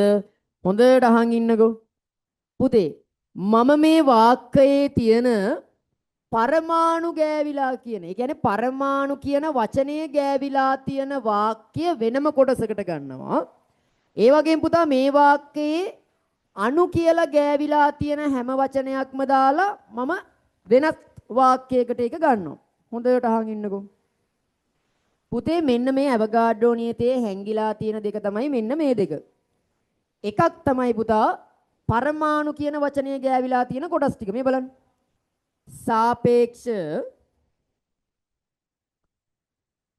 හොඳට අහන් ඉන්නකෝ. පුතේ මම මේ වාක්‍යයේ තියෙන පරමාණු ගෑවිලා කියන, ඒ කියන්නේ පරමාණු කියන වචනේ ගෑවිලා තියෙන වාක්‍ය වෙනම කොටසකට ගන්නවා. ඒ වගේම පුතා මේ වාක්‍යයේ අණු කියලා ගෑවිලා තියෙන හැම වචනයක්ම දාලා මම වෙනත් වාක්‍යයකට ඒක ගන්නවා. හොඳට අහන් ඉන්නකෝ. පුතේ මෙන්න මේ ඇවගාඩ්‍රෝ නියතයේ හැංගිලා තියෙන දෙක තමයි මෙන්න මේ දෙක. එකක් තමයි පුතා පරමාණු කියන වචනය ගෑවිලා තියෙන කොටස් ටික. මේ බලන්න. සාපේක්ෂ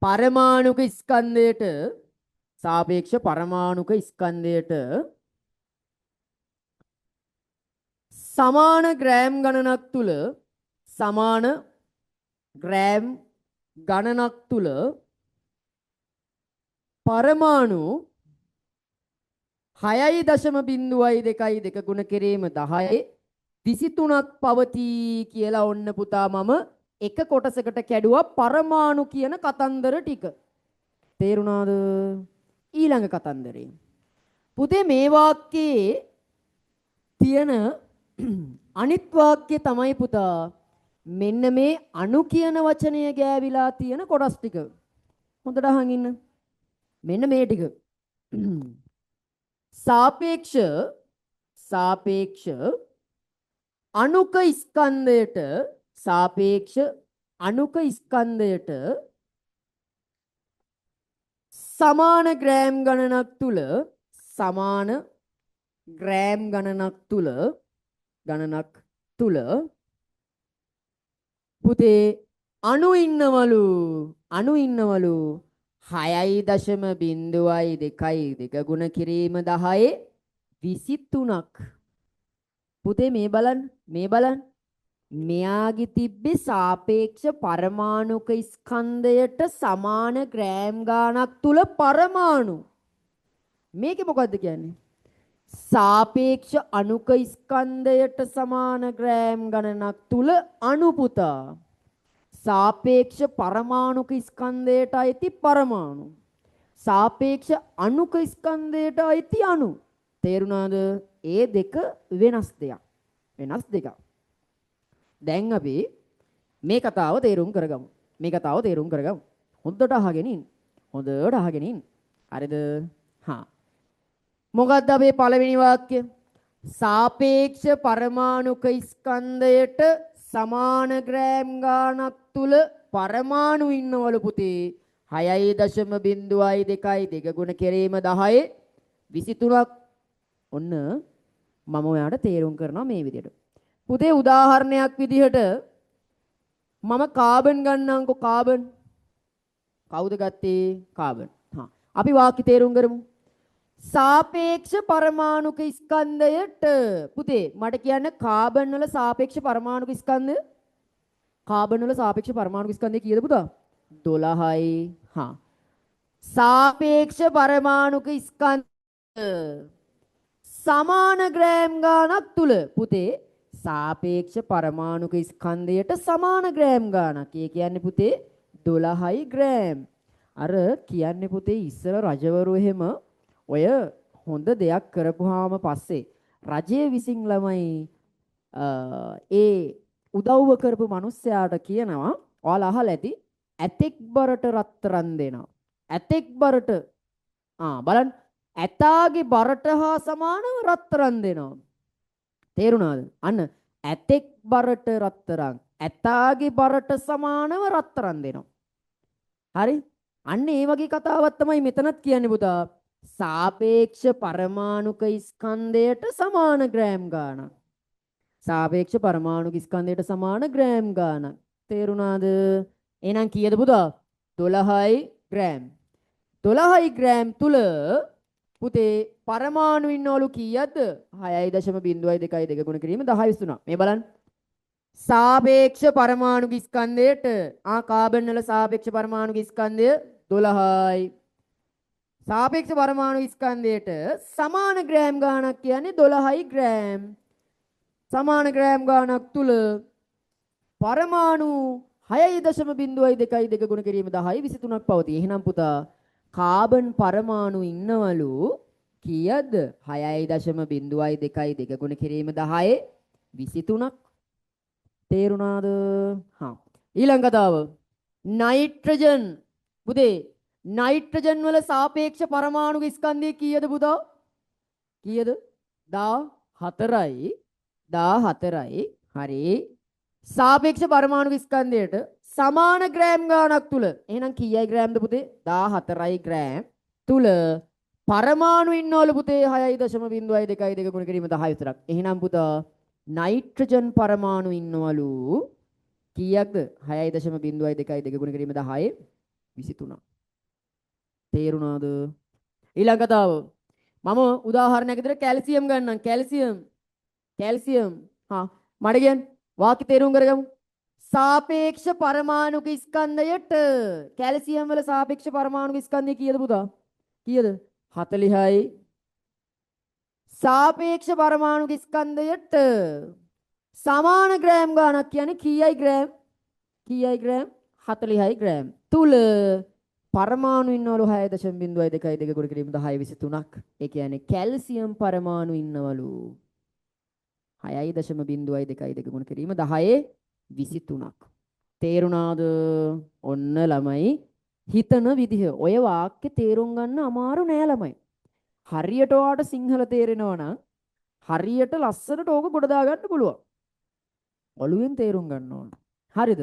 පරමාණුක ස්කන්ධයට සමාන ග්‍රෑම් ගණනක් තුල පරමාණු 6.02 ගුණ කිරීම 1023ක් පවතී කියලා ඔන්න පුතා මම එක කොටසකට කැඩුවා පරමාණු කියන කතන්දර ටික. තේරුණාද? ඊළඟ කතන්දරේ පුතේ මේ වාක්‍යයේ තියෙන අනිත් වාක්‍ය තමයි පුතා මෙන්න මේ අණු කියන වචනය ගෑවිලා තියෙන කොටස් ටික. හොඳට අහන් ඉන්න. මෙන්න මේ ටික. සාපේක්ෂ අණුක ස්කන්ධයට සමාන ග්‍රෑම් ගණනක් තුල පුතේ අණු ඉන්නවලු 6.02 ගුණ කිරීම 1023ක්. පුතේ මේ බලන්න මෙයාගේ තිබ්බේ සාපේක්ෂ පරමාණුක ස්කන්ධයට සමාන ග්‍රෑම් ගාණක් තුල පරමාණු. මේකේ මොකද්ද කියන්නේ? සාපේක්ෂ අණුක ස්කන්ධයට සමාන ග්‍රෑම් ගණනක් තුල අණු පුතා. සාපේක්ෂ පරමාණුක ස්කන්ධයට අයිති පරමාණු. සාපේක්ෂ අණුක ස්කන්ධයට අයිති අණු. තේරුණාද? ඒ දෙක වෙනස් දෙකක්. දැන් අපි මේ කතාව තේරුම් කරගමු. හොඳට අහගෙන ඉන්න. හරිද? හා මොකක්ද අපේ පළවෙනි වාක්‍ය? සාපේක්ෂ පරමාණුක ස්කන්ධයට සමාන ග්‍රෑම් ගාණක් තුල පරමාණු ඉන්නවලු පුතේ 6.02යි දෙක ගුණ කිරීම 10 23ක්. ඔන්න මම ඔයාලට තේරුම් කරනවා මේ විදිහට. පුතේ උදාහරණයක් විදිහට මම කාබන් ගන්නම්කෝ කාබන්. කවුද ගත්තේ? කාබන්. අපි වාක්‍ය තේරුම් කරමු. සාපේක්ෂ පරමාණුක ස්කන්ධයට පුතේ මට කියන්න කාබන් වල සාපේක්ෂ පරමාණුක ස්කන්ධය කාබන් වල සාපේක්ෂ පරමාණුක ස්කන්ධය කීයද පුතා? 12යි. සාපේක්ෂ පරමාණුක ස්කන්ධ සමාන ග්‍රෑම් ගාණක් තුල පුතේ සාපේක්ෂ පරමාණුක ස්කන්ධයට සමාන ග්‍රෑම් ගාණක්. ඒ කියන්නේ පුතේ 12යි ග්‍රෑම්. අර කියන්නේ පුතේ ඉස්සර රජවරු එහෙම ඔය හොඳ දෙයක් කරපුවාම පස්සේ රජයේ විසින් ළමයි ඒ උදව්ව කරපු මිනිස්සයාට කියනවා ඔයාලා අහලා ඇති ඇතෙක් බරට රත්තරන් දෙනවා. ඇතෙක් බරට බලන්න ඇතාගේ බරට හා සමානව රත්තරන් දෙනවා. තේරුණාද? අන්න ඇතෙක් බරට රත්තරන් ඇතාගේ බරට සමානව රත්තරන් දෙනවා. හරි? අන්න ඒ වගේ කතාවක් තමයි මෙතනත් කියන්නේ පුතා. සාපේක්ෂ පරමාණුක ස්කන්ධයට සමාන ග්‍රෑම් ගාණක්. සාපේක්ෂ පරමාණුක ස්කන්ධයට සමාන ග්‍රෑම් ගාණක්. තේරුණාද? එහෙනම් කීයද පුතා? 12යි ග්‍රෑම්. 12යි ග්‍රෑම් තුල පුතේ පරමාණු ඉන්නවලු කීයද? 6.02 ගුණ කිරීම 10 23. මේ බලන්න. සාපේක්ෂ පරමාණුක ස්කන්ධයට කාබන් වල සාපේක්ෂ පරමාණුක ස්කන්ධය 12යි. සාපේක්ෂ පරමාණු ස්කන්ධයට සමාන ග්‍රෑම් ගාණක් කියන්නේ 12යි ග්‍රෑම්. සමාන ග්‍රෑම් ගාණක් තුල පරමාණු 6.02 ගුණ කිරීම 10 23ක් පවතී. එහෙනම් පුතා කාබන් පරමාණු ඉන්නවලු කීයද? 6.02 ගුණ කිරීම 10 23ක්. තේරුණාද? ඊළඟ කතාව නයිට්‍රජන්. පුතේ නයිට්‍රජන් වල සාපේක්ෂ පරමාණුක ස්කන්ධය කීයද පුතා? කීයද? 14යි. 14යි. හරි. සාපේක්ෂ පරමාණුක ස්කන්ධයට සමාන ග්‍රෑම් ගාණක් තුල එහෙනම් කීයයි ග්‍රෑම්ද පුතේ? 14යි ග්‍රෑම් තුල පරමාණු ඉන්නවලු පුතේ 6.02 ගුණ කිරීම 10 විතරක්. එහෙනම් පුතා නයිට්‍රජන් පරමාණු ඉන්නවලු කීයක්ද? 6.02 ගුණ කිරීම 10 23ක්. තේරුණාද? ඊළඟ කතාව මම උදාහරණයක් විදිහට කැල්සියම් ගන්නම්. කැල්සියම් මඩ කියන්න වාක්‍ය තේරුම් කරගමු. සාපේක්ෂ පරමාණුක ස්කන්ධයට කැල්සියම් වල සාපේක්ෂ පරමාණුක ස්කන්ධය කීයද පුතා? කීයද? 40යි. සාපේක්ෂ පරමාණුක ස්කන්ධයට සමාන ග්‍රෑම් ගාණක් කියන්නේ කීයයි ග්‍රෑම්? 40යි ග්‍රෑම් තුල පරමාණු ඉන්නවලු 6.02 ගුණ කිරීම 10 23ක්. ඒ කියන්නේ කැල්සියම් පරමාණු ඉන්නවලු 6.02 ගුණ කිරීම 10 23ක්. තේරුණාද? ඔන්න ළමයි හිතන විදිහ. ඔය වාක්‍ය තේරුම් ගන්න අමාරු නෑ ළමයි. හරියට ඔයාට සිංහල තේරෙනවා නම් හරියට ලස්සනට ඕක ගොඩ දා ගන්න පුළුවන්. ඔළුවෙන් තේරුම් ගන්න ඕන. හරිද?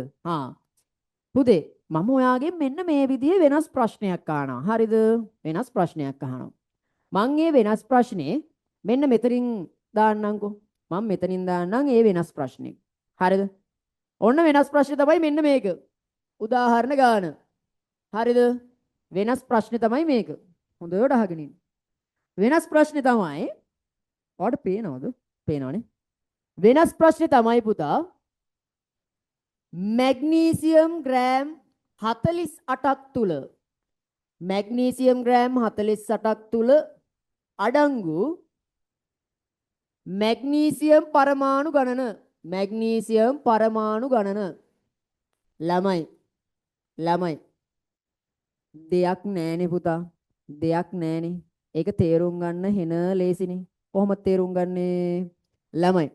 පුතේ මම ඔයාගෙන් මෙන්න මේ විදිහේ වෙනස් ප්‍රශ්නයක් අහනවා. හරිද? වෙනස් ප්‍රශ්නයක් අහනවා. මම මේ වෙනස් ප්‍රශ්නේ මෙන්න මෙතනින් දාන්නම්කෝ. මම මෙතනින් දාන්නම් ඒ වෙනස් ප්‍රශ්නේ. හරිද? ඔන්න වෙනස් ප්‍රශ්නේ තමයි මෙන්න මේක. උදාහරණ ගන්න. හරිද? වෙනස් ප්‍රශ්නේ තමයි මේක. හොඳට අහගෙන ඉන්න. වෙනස් ප්‍රශ්නේ තමයි ඔයාලට පේනවද? පේනවනේ. වෙනස් ප්‍රශ්නේ තමයි පුතා මැග්නීසියම් ග්‍රෑම් 48ක් තුල මැග්නීසියම් ග්‍රෑම් 48ක් තුල අඩංගු මැග්නීසියම් පරමාණු ගණන ළමයි දෙයක් නෑනේ පුතා. දෙයක් නෑනේ. ඒක තේරුම් ගන්න හෙන ලේසිනේ. කොහොමද තේරුම් ගන්නේ? ළමයි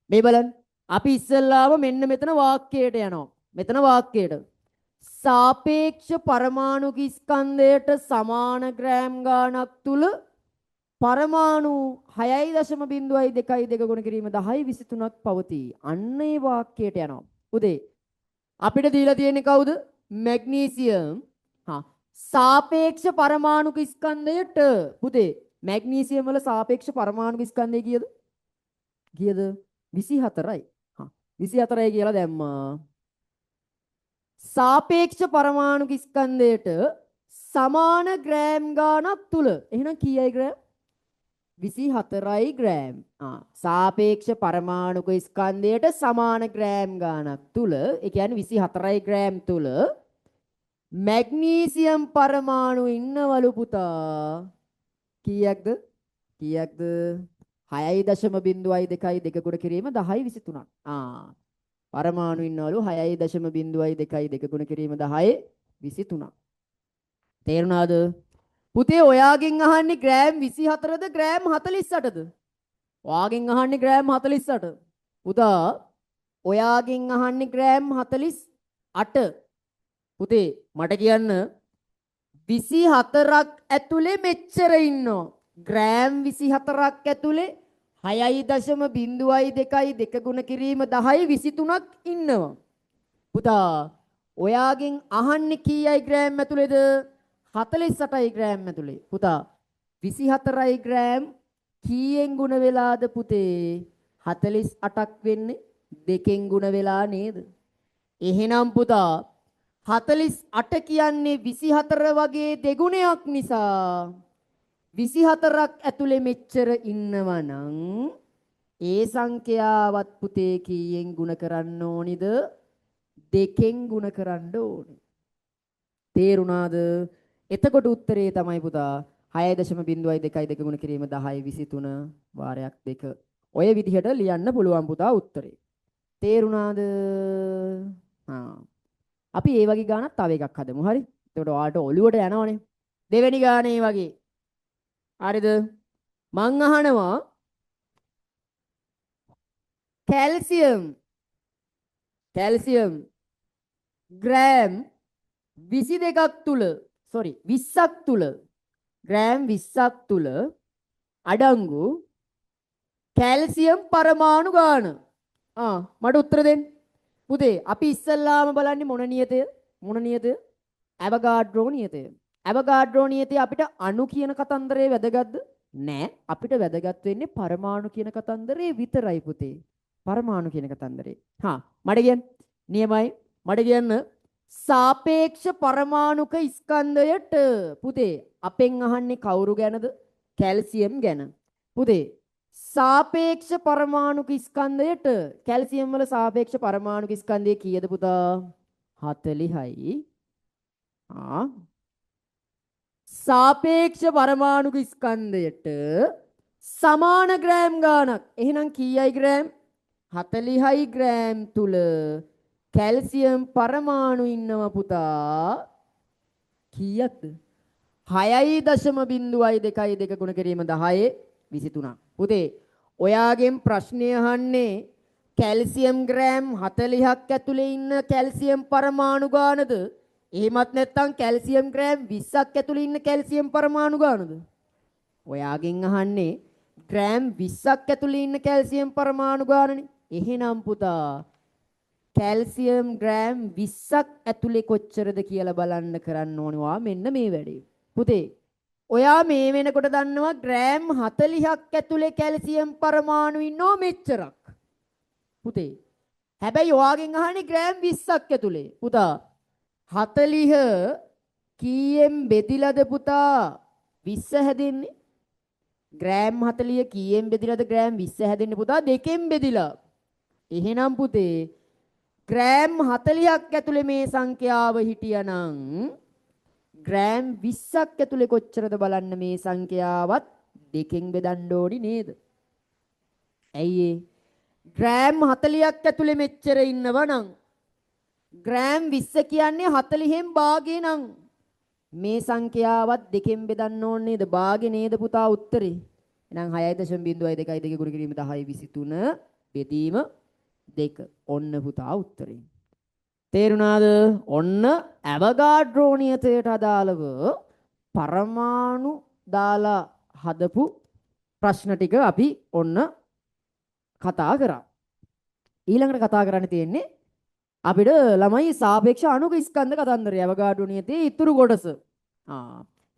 මේ බලන්න. අපි ඉස්සෙල්ලාම මෙන්න මෙතන වාක්‍යයට යනවා. මෙතන වාක්‍යයට සාපේක්ෂ පරමාණුක ස්කන්ධයට සමාන ග්‍රෑම් ගාණක් තුල පරමාණු 6.02 ගුණ කිරීම 10 23ක් පවතී. අන්න ඒ වාක්‍යයට යනවා. උදේ අපිට දීලා තියෙන්නේ කවුද? මැග්නීසියම් සාපේක්ෂ පරමාණුක ස්කන්ධයට පුතේ මැග්නීසියම් වල සාපේක්ෂ පරමාණුක ස්කන්ධය කීයද? කීයද? 24යි. හා 24යි කියලා දැම්මා. සාපේක්ෂ පරමාණුක ස්කන්ධයට සමාන ග්‍රෑම් ගාණක් තුල. එහෙනම් කීයයි ග්‍රෑම්? 24යි ග්‍රෑම්. සාපේක්ෂ පරමාණුක ස්කන්ධයට සමාන ග්‍රෑම් ගාණක් තුල, ඒ කියන්නේ 24යි ග්‍රෑම් තුල මැග්නීසියම් පරමාණු ඉන්නවලු පුතා. කීයක්ද? කීයක්ද? 6.02යි 2 ගුණ කිරීම 10යි 23ක්. පරමාණු ඉන්නවලු 6.02යි 2 ගුණ කිරීම 10යි 23ක්. තේරුණාද? පුතේ ඔයාගෙන් අහන්නේ ග්‍රෑම් 24ද ග්‍රෑම් 48ද? ඔයාගෙන් අහන්නේ ග්‍රෑම් 48. පුතා ඔයාගෙන් අහන්නේ ග්‍රෑම් 48. පුතේ මට කියන්න 24ක් ඇතුලේ මෙච්චර ඉන්නවා. ග්‍රෑම් 24ක් ඇතුලේ 6.02යි 2 ගුණ කිරීම 10යි 23ක් ඉන්නවා. පුතා ඔයාගෙන් අහන්නේ කීයයි ග්‍රෑම් ඇතුලේද? 48යි ග්‍රෑම් ඇතුලේ. පුතා 24යි ග්‍රෑම් කීයෙන් ගුණ වෙලාද පුතේ? 48ක් වෙන්නේ 2කින් ගුණ වෙලා නේද? එහෙනම් පුතා 48 කියන්නේ 24 වගේ දෙගුණයක් නිසා 24ක් ඇතුලේ මෙච්චර ඉන්නවනම් ඒ සංඛ්‍යාවත් පුතේ කීයෙන් ගුණ කරන්න ඕනිද? 2කින් ගුණ කරන්න ඕනේ. තේරුණාද? එතකොට උත්තරේ තමයි පුතා 6.02යි 2 ගුණ කිරීම 10යි 23 වාරයක් 2. ඔය විදිහට ලියන්න පුළුවන් පුතා උත්තරේ. තේරුණාද? අපි ඒ වගේ ගානක් තව එකක් හදමු. හරි? එතකොට ඔයාලට ඔළුවට යනවනේ. දෙවෙනි ගානේ වගේ. හරිද? මං අහනවා කැල්සියම් ග්‍රෑම් 22ක් තුල 20ක් තුල ග්‍රෑම් 20ක් තුල අඩංගු කැල්සියම් පරමාණු ගාන. මට උත්තර දෙන්න. පුතේ අපි ඉස්සල්ලාම බලන්නේ මොන නියතය? ඇවගාඩ්‍රෝ නියතය. ඇවගාඩ්‍රෝ නියතය අපිට අණු කියන කතන්දරේ වැදගත්ද? නෑ. අපිට වැදගත් වෙන්නේ පරමාණු කියන කතන්දරේ විතරයි පුතේ. පරමාණු කියන කතන්දරේ. මට කියන්න. නියමයි. මට කියන්න සාපේක්ෂ පරමාණුක ස්කන්ධයට පුතේ අපෙන් අහන්නේ කවුරු ගැනද? කැල්සියම් ගැන. පුතේ සාපේක්ෂ පරමාණුක ස්කන්ධයට කැල්සියම් වල සාපේක්ෂ පරමාණුක ස්කන්ධය කීයද පුතා? 40යි. සාපේක්ෂ පරමාණුක ස්කන්ධයට සමාන ග්‍රෑම් ගාණක්. එහෙනම් කීයයි ග්‍රෑම්? 40යි ග්‍රෑම් තුල කැල්සියම් පරමාණු ඉන්නවා පුතා. කීයක්ද? 6.02යි 2 ගුණ කිරීම 10යි 23ක්. පුතේ ඔයාගෙන් ප්‍රශ්නය අහන්නේ කැල්සියම් ග්‍රෑම් 40ක් ඇතුලේ ඉන්න කැල්සියම් පරමාණු ගානද? එහෙමත් නැත්නම් කැල්සියම් ග්‍රෑම් 20ක් ඇතුලේ ඉන්න කැල්සියම් පරමාණු ගානද? ඔයාගෙන් අහන්නේ ග්‍රෑම් 20ක් ඇතුලේ ඉන්න කැල්සියම් පරමාණු ගානනේ. එහෙනම් පුතා කැල්සියම් ග්‍රෑම් 20ක් ඇතුලේ කොච්චරද කියලා බලන්න කරන්න ඕනවා මෙන්න මේ වැඩේ. පුතේ ඔයා මේ වෙනකොට දන්නවා ග්‍රෑම් 40ක් ඇතුලේ කැල්සියම් පරමාණු ඉන්නෝ මෙච්චරක්. පුතේ හැබැයි ඔයාගෙන් අහන්නේ ග්‍රෑම් 20ක් ඇතුලේ. පුතා 40 කීයෙන් බෙදිලාද පුතා 20 හැදෙන්නේ? ග්‍රෑම් 40 කීයෙන් බෙදිලාද ග්‍රෑම් 20 හැදෙන්නේ පුතා? 2කින් බෙදිලා. එහෙනම් පුතේ ග්‍රෑම් 40ක් ඇතුලේ මේ සංඛ්‍යාව හිටියානම් ග්‍රෑම් 20ක් ඇතුලේ කොච්චරද බලන්න මේ සංඛ්‍යාවත් 2කින් බෙදන්න ඕනි නේද? ඇයි ග්‍රෑම් 40ක් ඇතුලේ මෙච්චර ඉන්නවනම් ග්‍රෑම් 20 කියන්නේ 40න් භාගය නම් මේ සංඛ්‍යාවත් 2කින් බෙදන්න ඕනේ නේද? භාගය නේද පුතා උත්තරේ. එහෙනම් 6.02 ගුණ කිරීම 10 23 බෙදීම 2. ඔන්න පුතා උත්තරේ. තේරුණාද? ඔන්න ඇවගාඩ්‍රෝ නියතයට අදාළව පරමාණු දාලා හදපු ප්‍රශ්න ටික අපි ඔන්න කතා කරා. ඊළඟට කතා කරන්න තියෙන්නේ අපිට ළමයි සාපේක්ෂ අණුක ස්කන්ධ කතන්දරය ඇවගාඩ්‍රෝ නියතයේ ඉතුරු කොටස.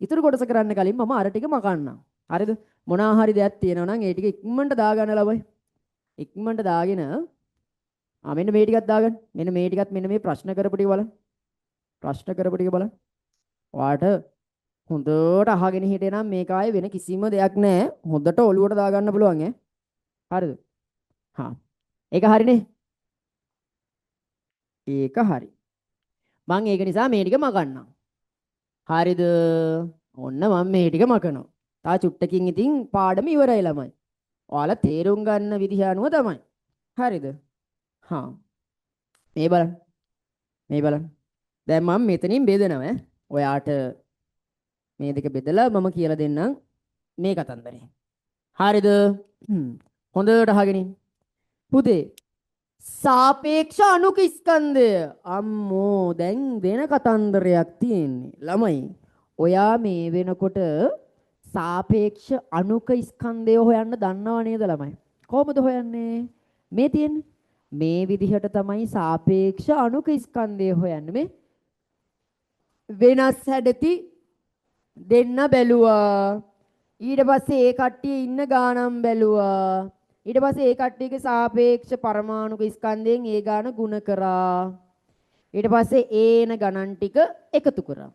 ඉතුරු කොටස කරන්න කලින් මම අර ටික මකන්නම්. හරිද? මොනවා හරි දෙයක් තියෙනවා නම් ඒ ටික ඉක්මනට දාගන්න ළමයි. ඉක්මනට දාගෙන මෙන්න මේ ටිකක් දාගන්න. මෙන්න මේ ටිකත් මෙන්න මේ ප්‍රශ්න කරපු ටික බලන්න. ප්‍රශ්න කරපු ටික බලන්න. ඔයාට හොඳට අහගෙන හිටියනම් මේක ආයේ වෙන කිසිම දෙයක් නැහැ. හොඳට ඔලුවට දාගන්න පුළුවන් ඈ. හරිද? ඒක හරිනේ. ඒක හරි. මම ඒක නිසා මේ ටික මකන්නම්. හරිද? ඔන්න මම මේ ටික මකනවා. තා චුට්ටකින් ඉතින් පාඩම ඉවරයි ළමයි. ඔයාලා තේරුම් ගන්න විදිහ අනුව තමයි. හරිද? මේ බලන්න. මේ බලන්න. දැන් මම මෙතනින් බෙදනවා ඈ. ඔයාට මේ දෙක බෙදලා මම කියලා දෙන්නම් මේ කතන්දරේ. හරිද? හොඳට අහගෙන ඉන්න. පුතේ සාපේක්ෂ අණුක ස්කන්ධය අම්මෝ දැන් වෙන කතන්දරයක් තියෙන්නේ. ළමයි ඔයා මේ වෙනකොට සාපේක්ෂ අණුක ස්කන්ධය හොයන්න දන්නව නේද ළමයි? කොහොමද හොයන්නේ? මේ තියෙන්නේ. මේ විදිහට තමයි සාපේක්ෂ අණුක ස්කන්ධය හොයන්නේ. මේ වෙනස් හැඩති දෙන්න බැලුවා. ඊට පස්සේ ඒ කට්ටිය ඉන්න ගානම් බැලුවා. ඊට පස්සේ ඒ කට්ටියගේ සාපේක්ෂ පරමාණුක ස්කන්ධයෙන් ඒ ගාන ගුණ කරා. ඊට පස්සේ ඒන ගණන් ටික එකතු කරා.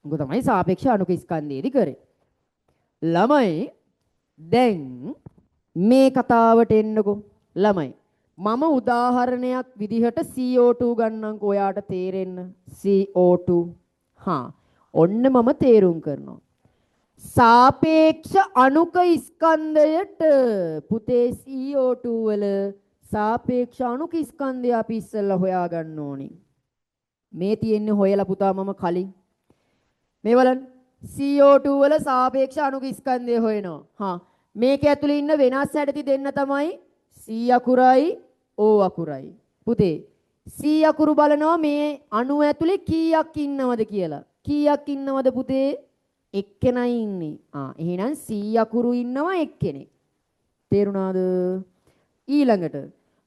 මොකද තමයි සාපේක්ෂ අණුක ස්කන්ධයේදී කරේ. ළමයි දැන් මේ කතාවට එන්නකෝ. ළමයි මම උදාහරණයක් විදිහට CO2 ගන්නම්කෝ ඔයාට තේරෙන්න. CO2 ඔන්න මම තේරුම් කරනවා. සාපේක්ෂ අණුක ස්කන්ධයට පුතේ CO2 වල සාපේක්ෂ අණුක ස්කන්ධය අපි ඉස්සෙල්ලා හොයාගන්න ඕනේ. මේ තියෙන්නේ හොයලා පුතා මම කලින්. මේ බලන්න CO2 වල සාපේක්ෂ අණුක ස්කන්ධය හොයනවා. මේක ඇතුලේ ඉන්න වෙනස් හැඩති දෙන්න තමයි C අකුරයි O අකුරයි. පුතේ C අකුරු බලනවා මේ අණුව ඇතුලේ කීයක් ඉන්නවද කියලා. කීයක් ඉන්නවද පුතේ? එක්කෙනයි ඉන්නේ. එහෙනම් C අකුරු ඉන්නවා එක්කෙනෙක්. තේරුණාද? ඊළඟට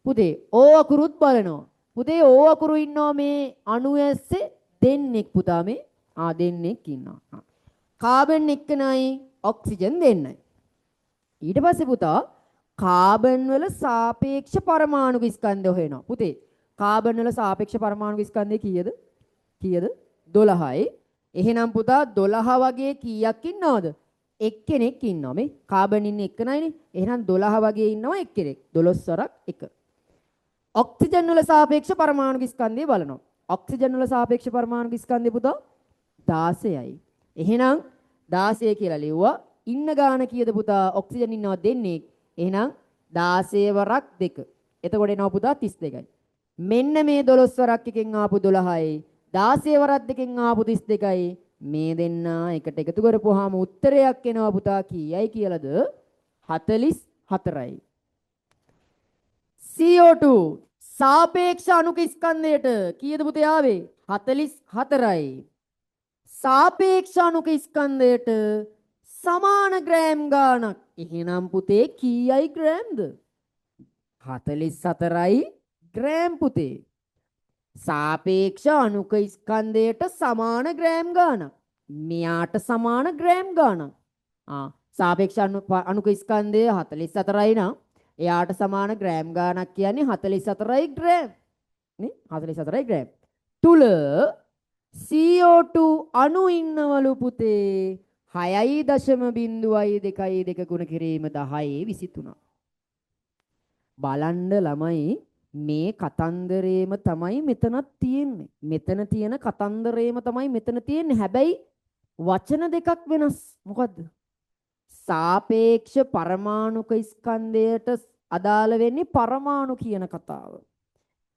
පුතේ O අකුරුත් බලනවා. පුතේ O අකුරු ඉන්නවා මේ අණු ඇස්සේ දෙන්නෙක් පුතා මේ. දෙන්නෙක් ඉන්නවා. කාබන් එක්කෙනයි ඔක්සිජන් දෙන්නයි. ඊට පස්සේ පුතා කාබන් වල සාපේක්ෂ පරමාණුක ස්කන්ධය හොයනවා. පුතේ කාබන් වල සාපේක්ෂ පරමාණුක ස්කන්ධය කීයද? කීයද? 12යි. එහෙනම් පුතා 12 වගේ කීයක් ඉන්නවද? එක්කෙනෙක් ඉන්නවා. මේ කාබන් ඉන්නේ එක්කනයිනේ. එහෙනම් 12 වගේ ඉන්නවා එක්කෙනෙක්. 12 වරක් 1. ඔක්සිජන් වල සාපේක්ෂ පරමාණුක ස්කන්ධය බලනවා. ඔක්සිජන් වල සාපේක්ෂ පරමාණුක ස්කන්ධය පුතා 16යි. එහෙනම් 16 කියලා ලිව්වා. ඉන්න ගාන කීයද පුතා? ඔක්සිජන් ඉන්නවා දෙන්නෙක්. එහෙනම් 16 වරක් 2. එතකොට එනවා පුතා 32යි. මෙන්න මේ 12 වරක් එකෙන් ආපු 12යි. 16 වරක් දෙකෙන් ආපු 32යි. මේ දෙන්න එකට එකතු කරපුවාම උත්තරයක් එනවා පුතා කීයයි කියලාද? 44යි. CO2 සාපේක්ෂ අණුක ස්කන්ධයට කීයද පුතේ ආවේ? 44යි. සාපේක්ෂ අණුක ස්කන්ධයට සමාන ග්‍රෑම් ගාණක්. එහෙනම් පුතේ කීයයි ග්‍රෑම්ද? 44යි ග්‍රෑම් පුතේ. සාපේක්ෂ අණුක ස්කන්ධයට සමාන ග්‍රෑම් ගාණක්. මෙයාට සමාන ග්‍රෑම් ගාණක්. සාපේක්ෂ අණුක ස්කන්ධය 44යි නම් එයාට සමාන ග්‍රෑම් ගාණක් කියන්නේ 44යි ග්‍රෑම්. නේ? 44යි ග්‍රෑම්. තුල CO2 අණු ඉන්නවලු පුතේ 6.02 ගුණ කිරීම 10/23. බලන්න ළමයි මේ කතන්දරේම තමයි මෙතනත් තියෙන්නේ. මෙතන තියෙන කතන්දරේම තමයි මෙතන තියෙන්නේ. හැබැයි වචන දෙකක් වෙනස්. මොකද්ද? සාපේක්ෂ පරමාණුක ස්කන්ධයට අදාළ වෙන්නේ පරමාණු කියන කතාව.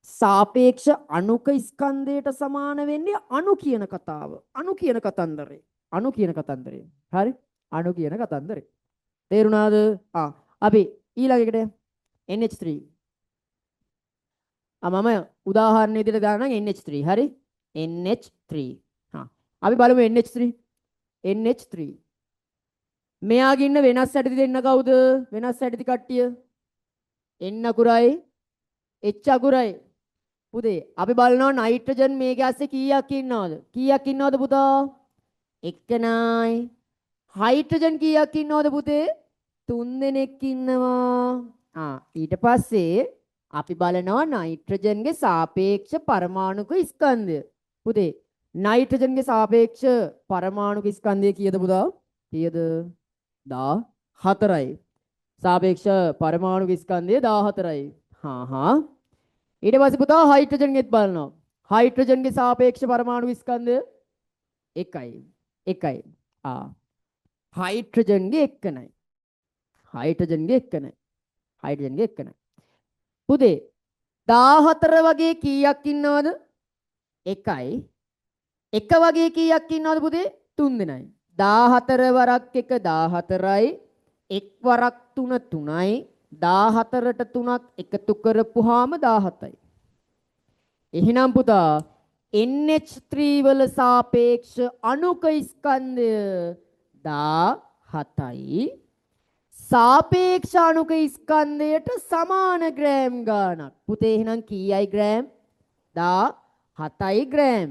සාපේක්ෂ අණුක ස්කන්ධයට සමාන වෙන්නේ අණු කියන කතාව. අණු කියන කතන්දරේ. අණු කියන කතන්දරේ. හරි? අණු කියන කතන්දරේ. තේරුණාද? අපි ඊළඟට NH3 මම උදාහරණ විදිහට ගන්නම් NH3 හරි NH3 අපි බලමු NH3 මෙයාගේ ඉන්න වෙනස් හැඩති දෙන්න කවුද වෙනස් හැඩති කට්ටිය N අකුරයි H අකුරයි පුතේ අපි බලනවා නයිට්‍රජන් මේක ඇස්සේ කීයක් ඉන්නවද පුතා එක්කනයි. හයිඩ්‍රජන් කීයක් ඉන්නවද පුතේ? 3 දෙනෙක් ඉන්නවා. ඊට පස්සේ අපි බලනවා නයිට්‍රජන්ගේ සාපේක්ෂ පරමාණුක ස්කන්ධය. පුතේ නයිට්‍රජන්ගේ සාපේක්ෂ පරමාණුක ස්කන්ධය කීයද පුතා? කීයද? 14යි. සාපේක්ෂ පරමාණුක ස්කන්ධය 14යි. ඊට පස්සේ පුතා හයිඩ්‍රජන්ගෙත් බලනවා. හයිඩ්‍රජන්ගේ සාපේක්ෂ පරමාණු ස්කන්ධය 1යි. 1යි. හයිඩ්‍රජන්ගේ 1යි. හයිඩ්‍රජන්ගේ 1යි. හයිඩ්‍රජන්ගේ 1යි. පුතේ 14 වගේ කීයක් ඉන්නවද? 1යි. 1 වගේ කීයක් ඉන්නවද පුතේ? 3 දෙනයි. 14 වරක් 1 14යි. 1 වරක් 3 3යි. 14ට 3ක් එකතු කරපුවාම 17යි. එහෙනම් පුතා NH3 වල සාපේක්ෂ අණුක ස්කන්ධය 17යි. සාපේක්ෂ අණුක ස්කන්ධයට සමාන ග්‍රෑම් ගාණක්. පුතේ එහෙනම් කීයයි ග්‍රෑම්? 17යි ග්‍රෑම්.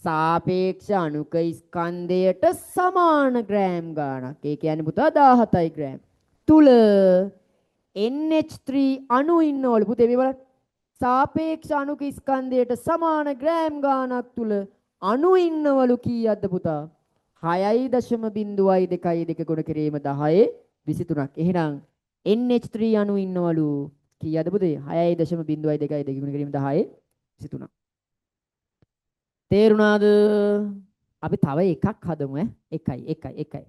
සාපේක්ෂ අණුක ස්කන්ධයට සමාන ග්‍රෑම් ගාණක්. ඒ කියන්නේ පුතා 17යි ග්‍රෑම්. තුල NH3 අණු ඉන්නවලු පුතේ මේ බලන්න. සාපේක්ෂ අණුක ස්කන්ධයට සමාන ග්‍රෑම් ගාණක් තුල අණු ඉන්නවලු කීයක්ද පුතා? 6.02 ගුණ කිරීම 10 23ක්. එහෙනම් NH3 අණු ඉන්නවලු කීයද පුතේ? 6.02 ගුණ කිරීම 10 23ක්. තේරුණාද? අපි තව එකක් හදමු ඈ. එකයි.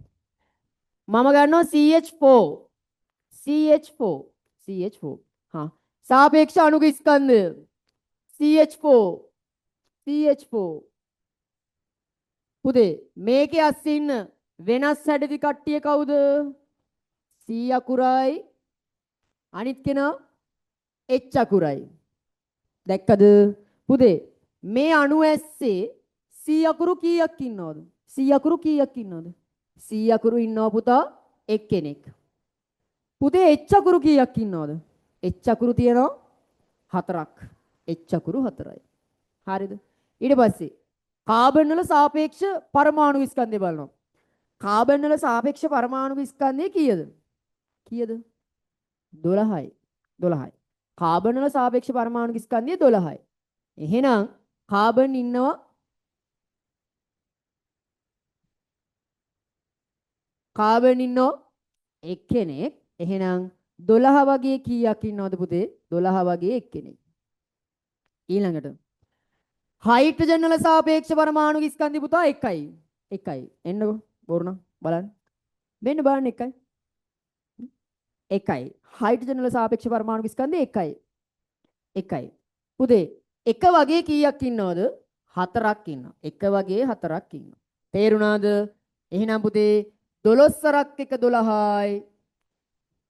මම ගන්නවා CH4. CH4. සාපේක්ෂ අණුක ස්කන්ධය CH4. පුතේ මේකේ අස්සේ ඉන්න වෙනස් හැඩදි කට්ටිය කවුද? C අකුරයි අනිත් කෙනා H අකුරයි. දැක්කද? පුතේ මේ අණු ඇස්සේ C අකුරු කීයක් ඉන්නවද? C අකුරු කීයක් ඉන්නවද? C අකුරු ඉන්නවා පුතා එක්කෙනෙක්. පුතේ H අකුරු කීයක් ඉන්නවද? H අකුරු තියෙනවා 4ක්. H අකුරු 4යි. හරිද? ඊට පස්සේ කාබන් වල සාපේක්ෂ පරමාණු ස්කන්ධය බලනවා. කාබන් වල සාපේක්ෂ පරමාණු ස්කන්ධය කීයද? 12යි. කාබන් වල සාපේක්ෂ පරමාණු ස්කන්ධය 12යි. එහෙනම් කාබන් ඉන්නවා එක්කෙනෙක්. එහෙනම් 12 වගේ කීයක් ඉන්නවද පුතේ? 12 වගේ එක්කෙනෙක්. ඊළඟට හයිඩ්‍රජන් වල සාපේක්ෂ පරමාණු ස්කන්ධය පුතා 1යි. එන්නකෝ බොරුණ බලන්න. මෙන්න බලන්න 1යි. හයිඩ්‍රජන් වල සාපේක්ෂ පරමාණු ස්කන්ධය 1යි. පුතේ එක වගේ කීයක් ඉන්නවද? 4ක් ඉන්නවා. එක වගේ 4ක් ඉන්නවා. තේරුණාද? එහෙනම් පුතේ 12 වරක් 1 12යි.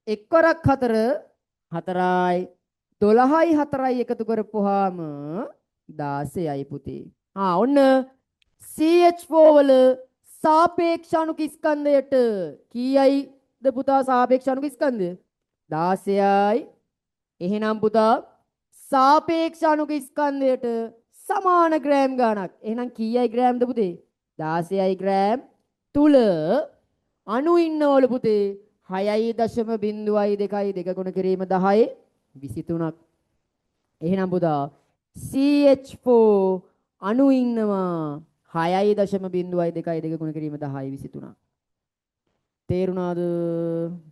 1 වරක් 4 4යි. 12යි 4යි එකතු කරපුවාම 16යි පුතේ. ඔන්න CH4 වල සාපේක්ෂ අණුක ස්කන්ධයට කීයයිද පුතා සාපේක්ෂ අණුක ස්කන්ධය? 16යි. එහෙනම් පුතා සාපේක්ෂ අණුක ස්කන්ධයට සමාන ග්‍රෑම් ගාණක්. එහෙනම් කීයයි ග්‍රෑම්ද පුතේ? 16යි ග්‍රෑම් තුල අණු ඉන්නවලු පුතේ 6.02 ගුණ කිරීම 10 23ක්. එහෙනම් පුතා CH4 අණු ඉන්නවා 6.02 ගුණ කිරීම 10 23ක්.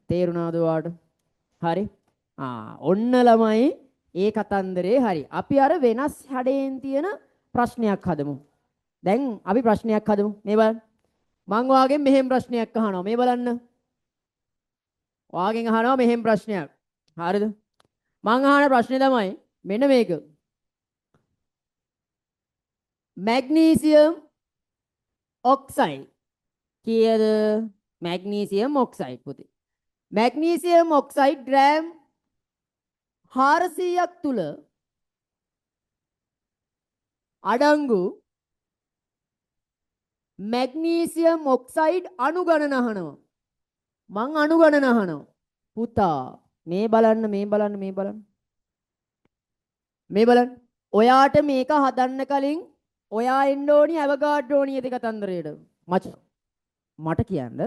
තේරුණාද ඔයාලට? හරි. ඔන්න ළමයි ඒ කතන්දරේ හරි. අපි අර වෙනස් හැඩයෙන් තියෙන ප්‍රශ්නයක් හදමු. දැන් අපි ප්‍රශ්නයක් හදමු. මේ බලන්න. මං ඔයාගෙන් මෙහෙම ප්‍රශ්නයක් අහනවා. මේ බලන්න. ඔයාගෙන් අහනවා මෙහෙම ප්‍රශ්නයක්. හරිද? මං අහන ප්‍රශ්නේ තමයි මෙන්න මේක. මැග්නීසියම් ඔක්සයිඩ් කීයද? මැග්නීසියම් ඔක්සයිඩ් පුතේ. මැග්නීසියම් ඔක්සයිඩ් ග්‍රෑම් 400ක් තුල අඩංගු මැග්නීසියම් ඔක්සයිඩ් අණු ගණන අහනවා. මං අණු ගණන අහනවා. පුතා මේ බලන්න. ඔයාට මේක හදන්න කලින් ඔයා එන්න ඕනි ඇවගාඩ්‍රෝ නියති කතන්දරයට. මචං මට කියන්න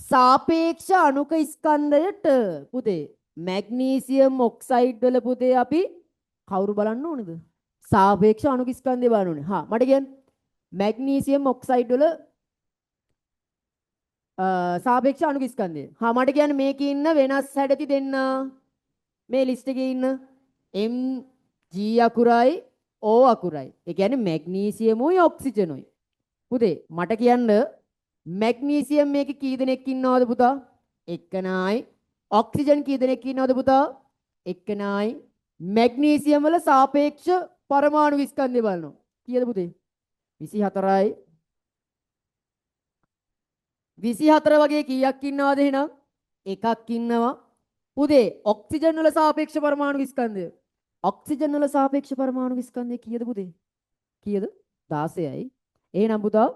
සාපේක්ෂ අණුක ස්කන්ධයට පුතේ මැග්නීසියම් ඔක්සයිඩ් වල පුතේ අපි කවුරු බලන්න ඕනේද? සාපේක්ෂ අණුක ස්කන්ධය බලන්න ඕනේ. හා මට කියන්න මැග්නීසියම් ඔක්සයිඩ් වල සාපේක්ෂ අණුක ස්කන්ධය. හා මට කියන්න මේකේ ඉන්න වෙනස් හැඩති දෙන්න. මේ ලිස්ට් එකේ ඉන්න Mg අකුරයි O අකුරයි. ඒ කියන්නේ මැග්නීසියමුයි ඔක්සිජනුයි. පුතේ මට කියන්න මැග්නීසියම් මේකේ කී දෙනෙක් ඉන්නවද පුතා? එක්කනයි. ඔක්සිජන් කී දෙනෙක් ඉන්නවද පුතා? එක්කනයි. මැග්නීසියම් වල සාපේක්ෂ පරමාණු ස්කන්ධය බලනවා. කීයද පුතේ? 24යි. 24 වගේ කීයක් ඉන්නවද එහෙනම්? එකක් ඉන්නවා. පුතේ ඔක්සිජන් වල සාපේක්ෂ පරමාණු ස්කන්ධය. ඔක්සිජන් වල සාපේක්ෂ පරමාණු ස්කන්ධය කීයද පුතේ? කීයද? 16යි. එහෙනම් පුතා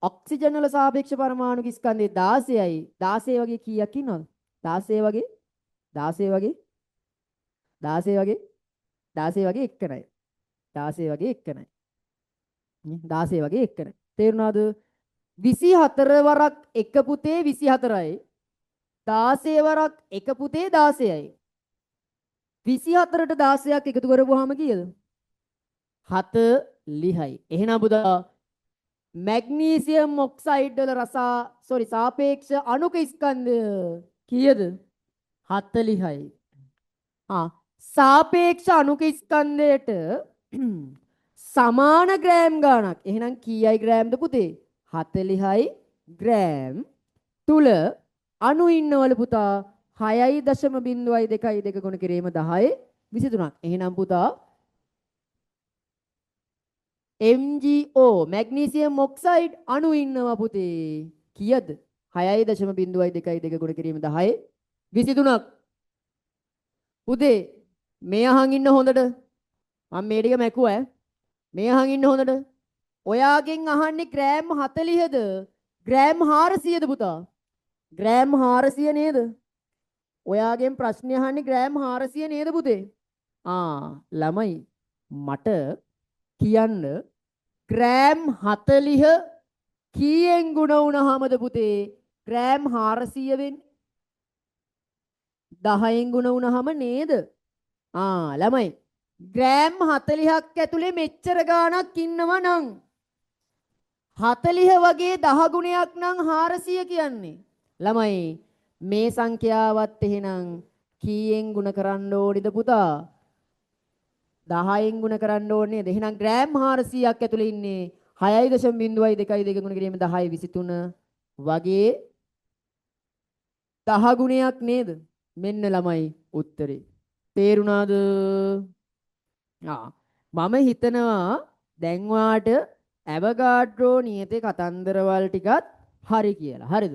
ඔක්සිජන් වල සාපේක්ෂ පරමාණු ස්කන්ධය 16යි. 16 වගේ කීයක් ඉන්නවද? 16 වගේ 16 වගේ 16 වගේ 16 වගේ එක්කනයි. 16 වගේ එක්කනයි. 16 වගේ එක්කනයි. තේරුණාද? 24 වරක් එක පුතේ 24යි. 16 වරක් එක පුතේ 16යි. 24ට 16ක් එකතු කරපුවාම කීයද? 40යි. එහෙනම් පුතා මැග්නීසියම් ඔක්සයිඩ් වල සාපේක්ෂ අණුක ස්කන්ධය කීයද? 40යි. සාපේක්ෂ අණුක ස්කන්ධයට සමාන ග්‍රෑම් ගාණක්. එහෙනම් කීයයි ග්‍රෑම්ද පුතේ? 40යි ග්‍රෑම් තුල අණු ඉන්නවල පුතා 6.02 ගුණ කිරීම 10 23ක්. එහෙනම් පුතා MgO මැග්නීසියම් ඔක්සයිඩ් අණු ඉන්නවා පුතේ. කීයද? 6.02 ගුණ කිරීම 10 23ක්. පුතේ මේ අහන් ඉන්න හොඳට. මම මේ ටික මැකුවා. මේ අහන් ඉන්න හොඳට. ඔයාගෙන් අහන්නේ ග්‍රෑම් 40ද ග්‍රෑම් 400ද පුතා? ග්‍රෑම් 400 නේද? ඔයාගෙන් ප්‍රශ්නේ අහන්නේ ග්‍රෑම් 400 නේද පුතේ? ළමයි මට කියන්න ග්‍රෑම් 40 කීයෙන් ගුණ වුණාමද පුතේ ග්‍රෑම් 400 වෙන්නේ? 10න් ගුණ වුණාම නේද? ළමයි ග්‍රෑම් 40ක් ඇතුලේ මෙච්චර ගාණක් ඉන්නවා නම් 40 වගේ 10 ගුණයක් නම් 400 කියන්නේ. ළමයි මේ සංඛ්‍යාවත් එහෙනම් කීයෙන් ගුණ කරන්න ඕනිද පුතා? 10න් ගුණ කරන්න ඕනේ නේද? එහෙනම් ග්‍රෑම් 400ක් ඇතුලේ ඉන්නේ 6.02 ගුණ කිරීම 10 23 වගේ 10 ගුණයක් නේද? මෙන්න ළමයි උත්තරේ. තේරුණාද? මම හිතනවා දැන් වාට ඇවගාඩ්‍රෝ නියතේ කතන්දරවල ටිකත් හරි කියලා. හරිද?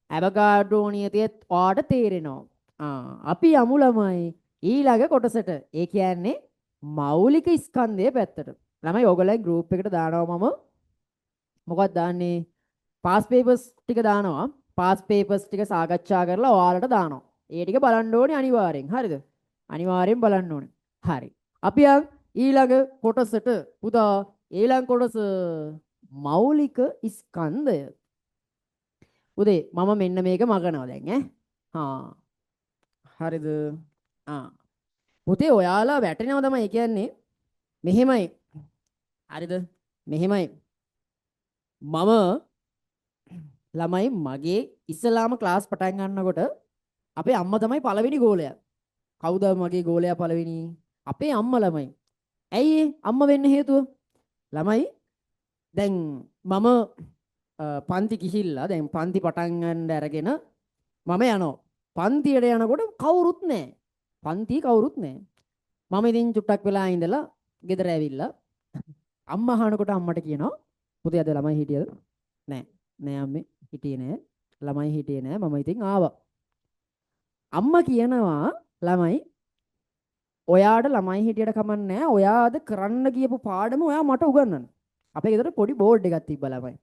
ඇවගාඩ්‍රෝ නියතයත් ඔයාට තේරෙනවා. අපි යමු ළමයි ඊළඟ කොටසට. ඒ කියන්නේ මෞලික ස්කන්ධය පැත්තට. ළමයි ඔයගොල්ලෝ ගෲප් එකට දානවා මම. මොකක්ද දාන්නේ? පාස් පේපර්ස් ටික දානවා. පාස් පේපර්ස් ටික සාකච්ඡා කරලා ඔයාලට දානවා. ඒ ටික බලන්න ඕනේ අනිවාර්යෙන්. හරිද? අනිවාර්යෙන් බලන්න ඕනේ. හරි. අපි ඊළඟ කොටසට පුතා ඊළඟ කොටස මෞලික ස්කන්ධය. උදේ මම මෙන්න මේක මගනවා දැන් හරිද? පුතේ ඔයාලා වැටෙනවා තමයි කියන්නේ මෙහෙමයි. හරිද? මෙහෙමයි. මම ළමයි මගේ ඉස්ලාම ක්ලාස් පටන් ගන්නකොට අපේ අම්මා තමයි පළවෙනි ගෝලයා. කවුද මගේ ගෝලයා පළවෙනි? අපේ අම්මා ළමයි. ඇයි අම්මා වෙන්න හේතුව? ළමයි දැන් මම පන්ති ගිහිල්ලා දැන් පන්ති පටන් ගන්න අරගෙන මම යනවා. පන්තියට යනකොට කවුරුත් නැහැ. පන්ති කවුරුත් නැහැ. මම ඉතින් චුට්ටක් වෙලා ඉඳලා ගෙදර ඇවිල්ලා අම්මා අහනකොට අම්මට කියනවා පුතේ අද ළමයි හිටියද? නැහැ. නෑ අම්මේ හිටියේ නෑ. ළමයි හිටියේ නෑ. මම ඉතින් ආවා. අම්මා කියනවා ළමයි ඔයාට ළමයි හිටියට කමක් නෑ. ඔයා අද කරන්න ගියපු පාඩම ඔයා මට උගන්වන්න. අපේ ගෙදර පොඩි බෝඩ් එකක් තිබ්බා ළමයි.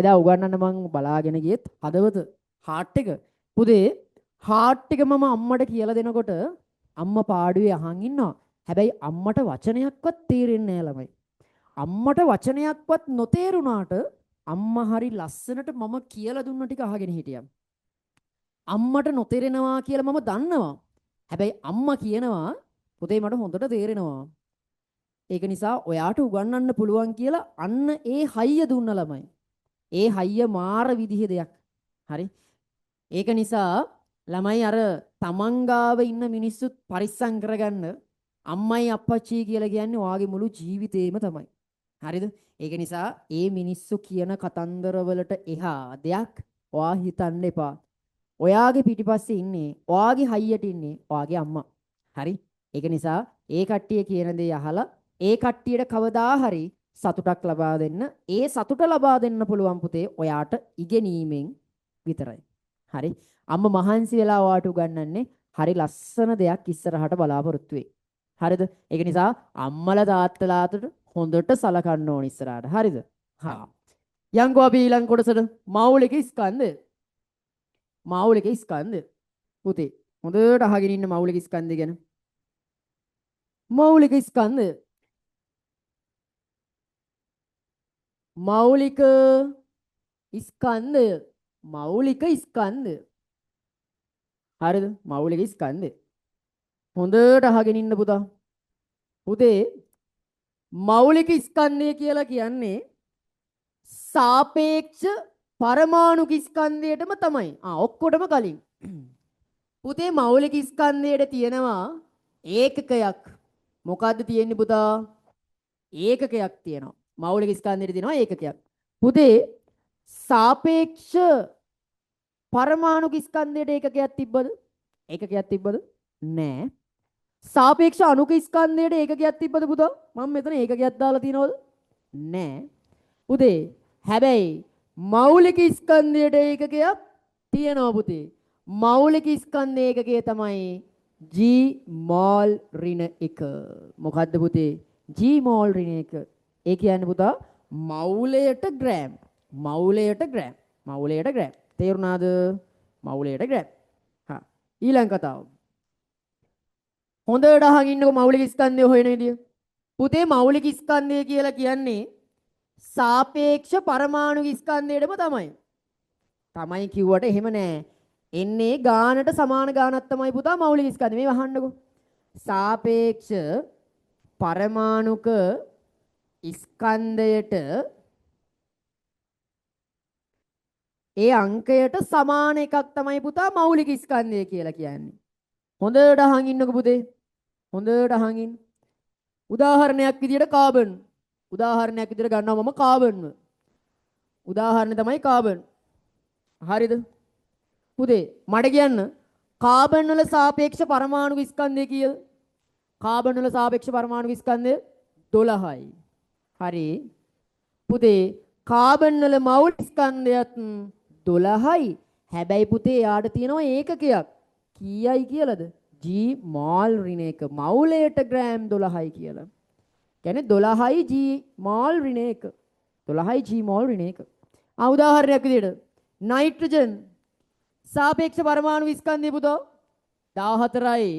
එදා උගන්වන්න මම බලාගෙන ගියෙත් හදවත හાર્ට් එක. පුතේ හાર્ට් එක මම අම්මට කියලා දෙනකොට අම්මා පාඩුවේ අහන් ඉන්නවා. හැබැයි අම්මට වචනයක්වත් තේරෙන්නේ නෑ ළමයි. අම්මට වචනයක්වත් නොතේරුණාට අම්මා හරි ලස්සනට මම කියලා දුන්න ටික අහගෙන හිටියා. අම්මට නොතේරෙනවා කියලා මම දන්නවා. හැබැයි අම්මා කියනවා පුතේ මට හොඳට තේරෙනවා. ඒක නිසා ඔයාට උගන්වන්න පුළුවන් කියලා අන්න ඒ හයිය දුන්න ළමයි. ඒ හයිය මාර විදිහේ දෙයක්. හරි. ඒක නිසා ළමයි අර තමන් ගාව ඉන්න මිනිස්සුත් පරිස්සම් කරගන්න අම්මයි අප්පච්චි කියලා කියන්නේ ඔයාගේ මුළු ජීවිතේම තමයි. හරිද? ඒක නිසා ඒ මිනිස්සු කියන කතන්දර වලට එහා දෙයක් ඔයා හිතන්න එපා. ඔයාගේ පිටිපස්සේ ඉන්නේ ඔයාගේ හයියට ඉන්නේ ඔයාගේ අම්මා. හරි? ඒක නිසා ඒ කට්ටිය කියන දේ අහලා ඒ කට්ටියට කවදා හරි සතුටක් ලබා දෙන්න. ඒ සතුට ලබා දෙන්න පුළුවන් පුතේ ඔයාට ඉගෙනීමෙන් විතරයි. හරි? අම්මා මහන්සි වෙලා ඔයාට උගන්වන්නේ හරි ලස්සන දෙයක් ඉස්සරහට බලාපොරොත්තු වෙයි. හරිද? ඒක නිසා අම්මලා තාත්තලාට හොඳට සලකන්න ඕන ඉස්සරහට. හරිද? හා. යංගෝ අපි ඊළඟ කොටසට මෞලික ස්කන්ධ. මෞලික ස්කන්ධ. පුතේ හොඳට අහගෙන ඉන්න මෞලික ස්කන්ධය ගැන. මෞලික ස්කන්ධ. මෞලික ස්කන්ධය. මෞලික ස්කන්ධය. හරිද? මෞලික ස්කන්ධය. හොඳට අහගෙන ඉන්න පුතා. පුතේ මෞලික ස්කන්ධය කියලා කියන්නේ සාපේක්ෂ පරමාණුක ස්කන්ධයටම තමයි. ඔක්කොටම කලින්. පුතේ මෞලික ස්කන්ධයට තියෙනවා ඒකකයක්. මොකද්ද තියෙන්නේ පුතා? ඒකකයක් තියෙනවා. මෞලික ස්කන්ධයට තියෙනවා ඒකකයක්. පුතේ සාපේක්ෂ පරමාණුක ස්කන්ධයට ඒකකයක් තිබ්බද? ඒකකයක් තිබ්බද? නෑ. සාපේක්ෂ අණුක ස්කන්ධයට ඒකකයක් තිබ්බද පුතා? මම මෙතන ඒකකයක් දාලා තියනවද? නෑ. පුතේ හැබැයි මෞලික ස්කන්ධයට ඒකකයක් තියෙනවා පුතේ. මෞලික ස්කන්ධ ඒකකය තමයි G මෝල් ඍණ 1. මොකද්ද පුතේ? G මෝල් ඍණ 1. ඒ කියන්නේ පුතා මෞලයට ග්‍රෑම්. මෞලයට ග්‍රෑම්. මෞලයට ග්‍රෑම්. තේරුණාද? මෞලයට ග්‍රෑම්. හා ඊළඟ කතාව. හොඳට අහගෙන ඉන්නකො මෞලික ස්කන්ධය හොයන විදිය. පුතේ මෞලික ස්කන්ධය කියලා කියන්නේ සාපේක්ෂ පරමාණු ස්කන්ධයටම තමයි. තමයි කිව්වට එහෙම නෑ. එන්නේ ගානට සමාන ගානක් තමයි පුතා මෞලික ස්කන්ධ. මේ වහන්නකො. සාපේක්ෂ පරමාණුක ස්කන්ධයට ඒ අංකයට සමාන එකක් තමයි පුතා මෞලික ස්කන්ධය කියලා කියන්නේ. හොඳට අහන් ඉන්නකො පුතේ. හොඳට අහන් ඉන්න. උදාහරණයක් විදියට කාබන්. උදාහරණයක් විදියට ගන්නවා මම කාබන්ව. උදාහරණය තමයි කාබන්. හරිද? පුතේ මට කියන්න කාබන් වල සාපේක්ෂ පරමාණු ස්කන්ධය කීයද? කාබන් වල සාපේක්ෂ පරමාණු ස්කන්ධය 12යි. හරි. පුතේ කාබන් වල මෞලික ස්කන්ධයත් 12යි. හැබැයි පුතේ යාට තියෙනවා ඒකකයක්. කීයයි කියලාද? G මෝල් ඍණ 1. මෞලයට ග්‍රෑම් 12යි කියලා. කියන්නේ 12යි G මෝල් ඍණ 1. 12යි G මෝල් ඍණ 1. උදාහරණයක් විදියට නයිට්‍රජන් සාපේක්ෂ පරමාණු ස්කන්ධය පුතෝ 14යි.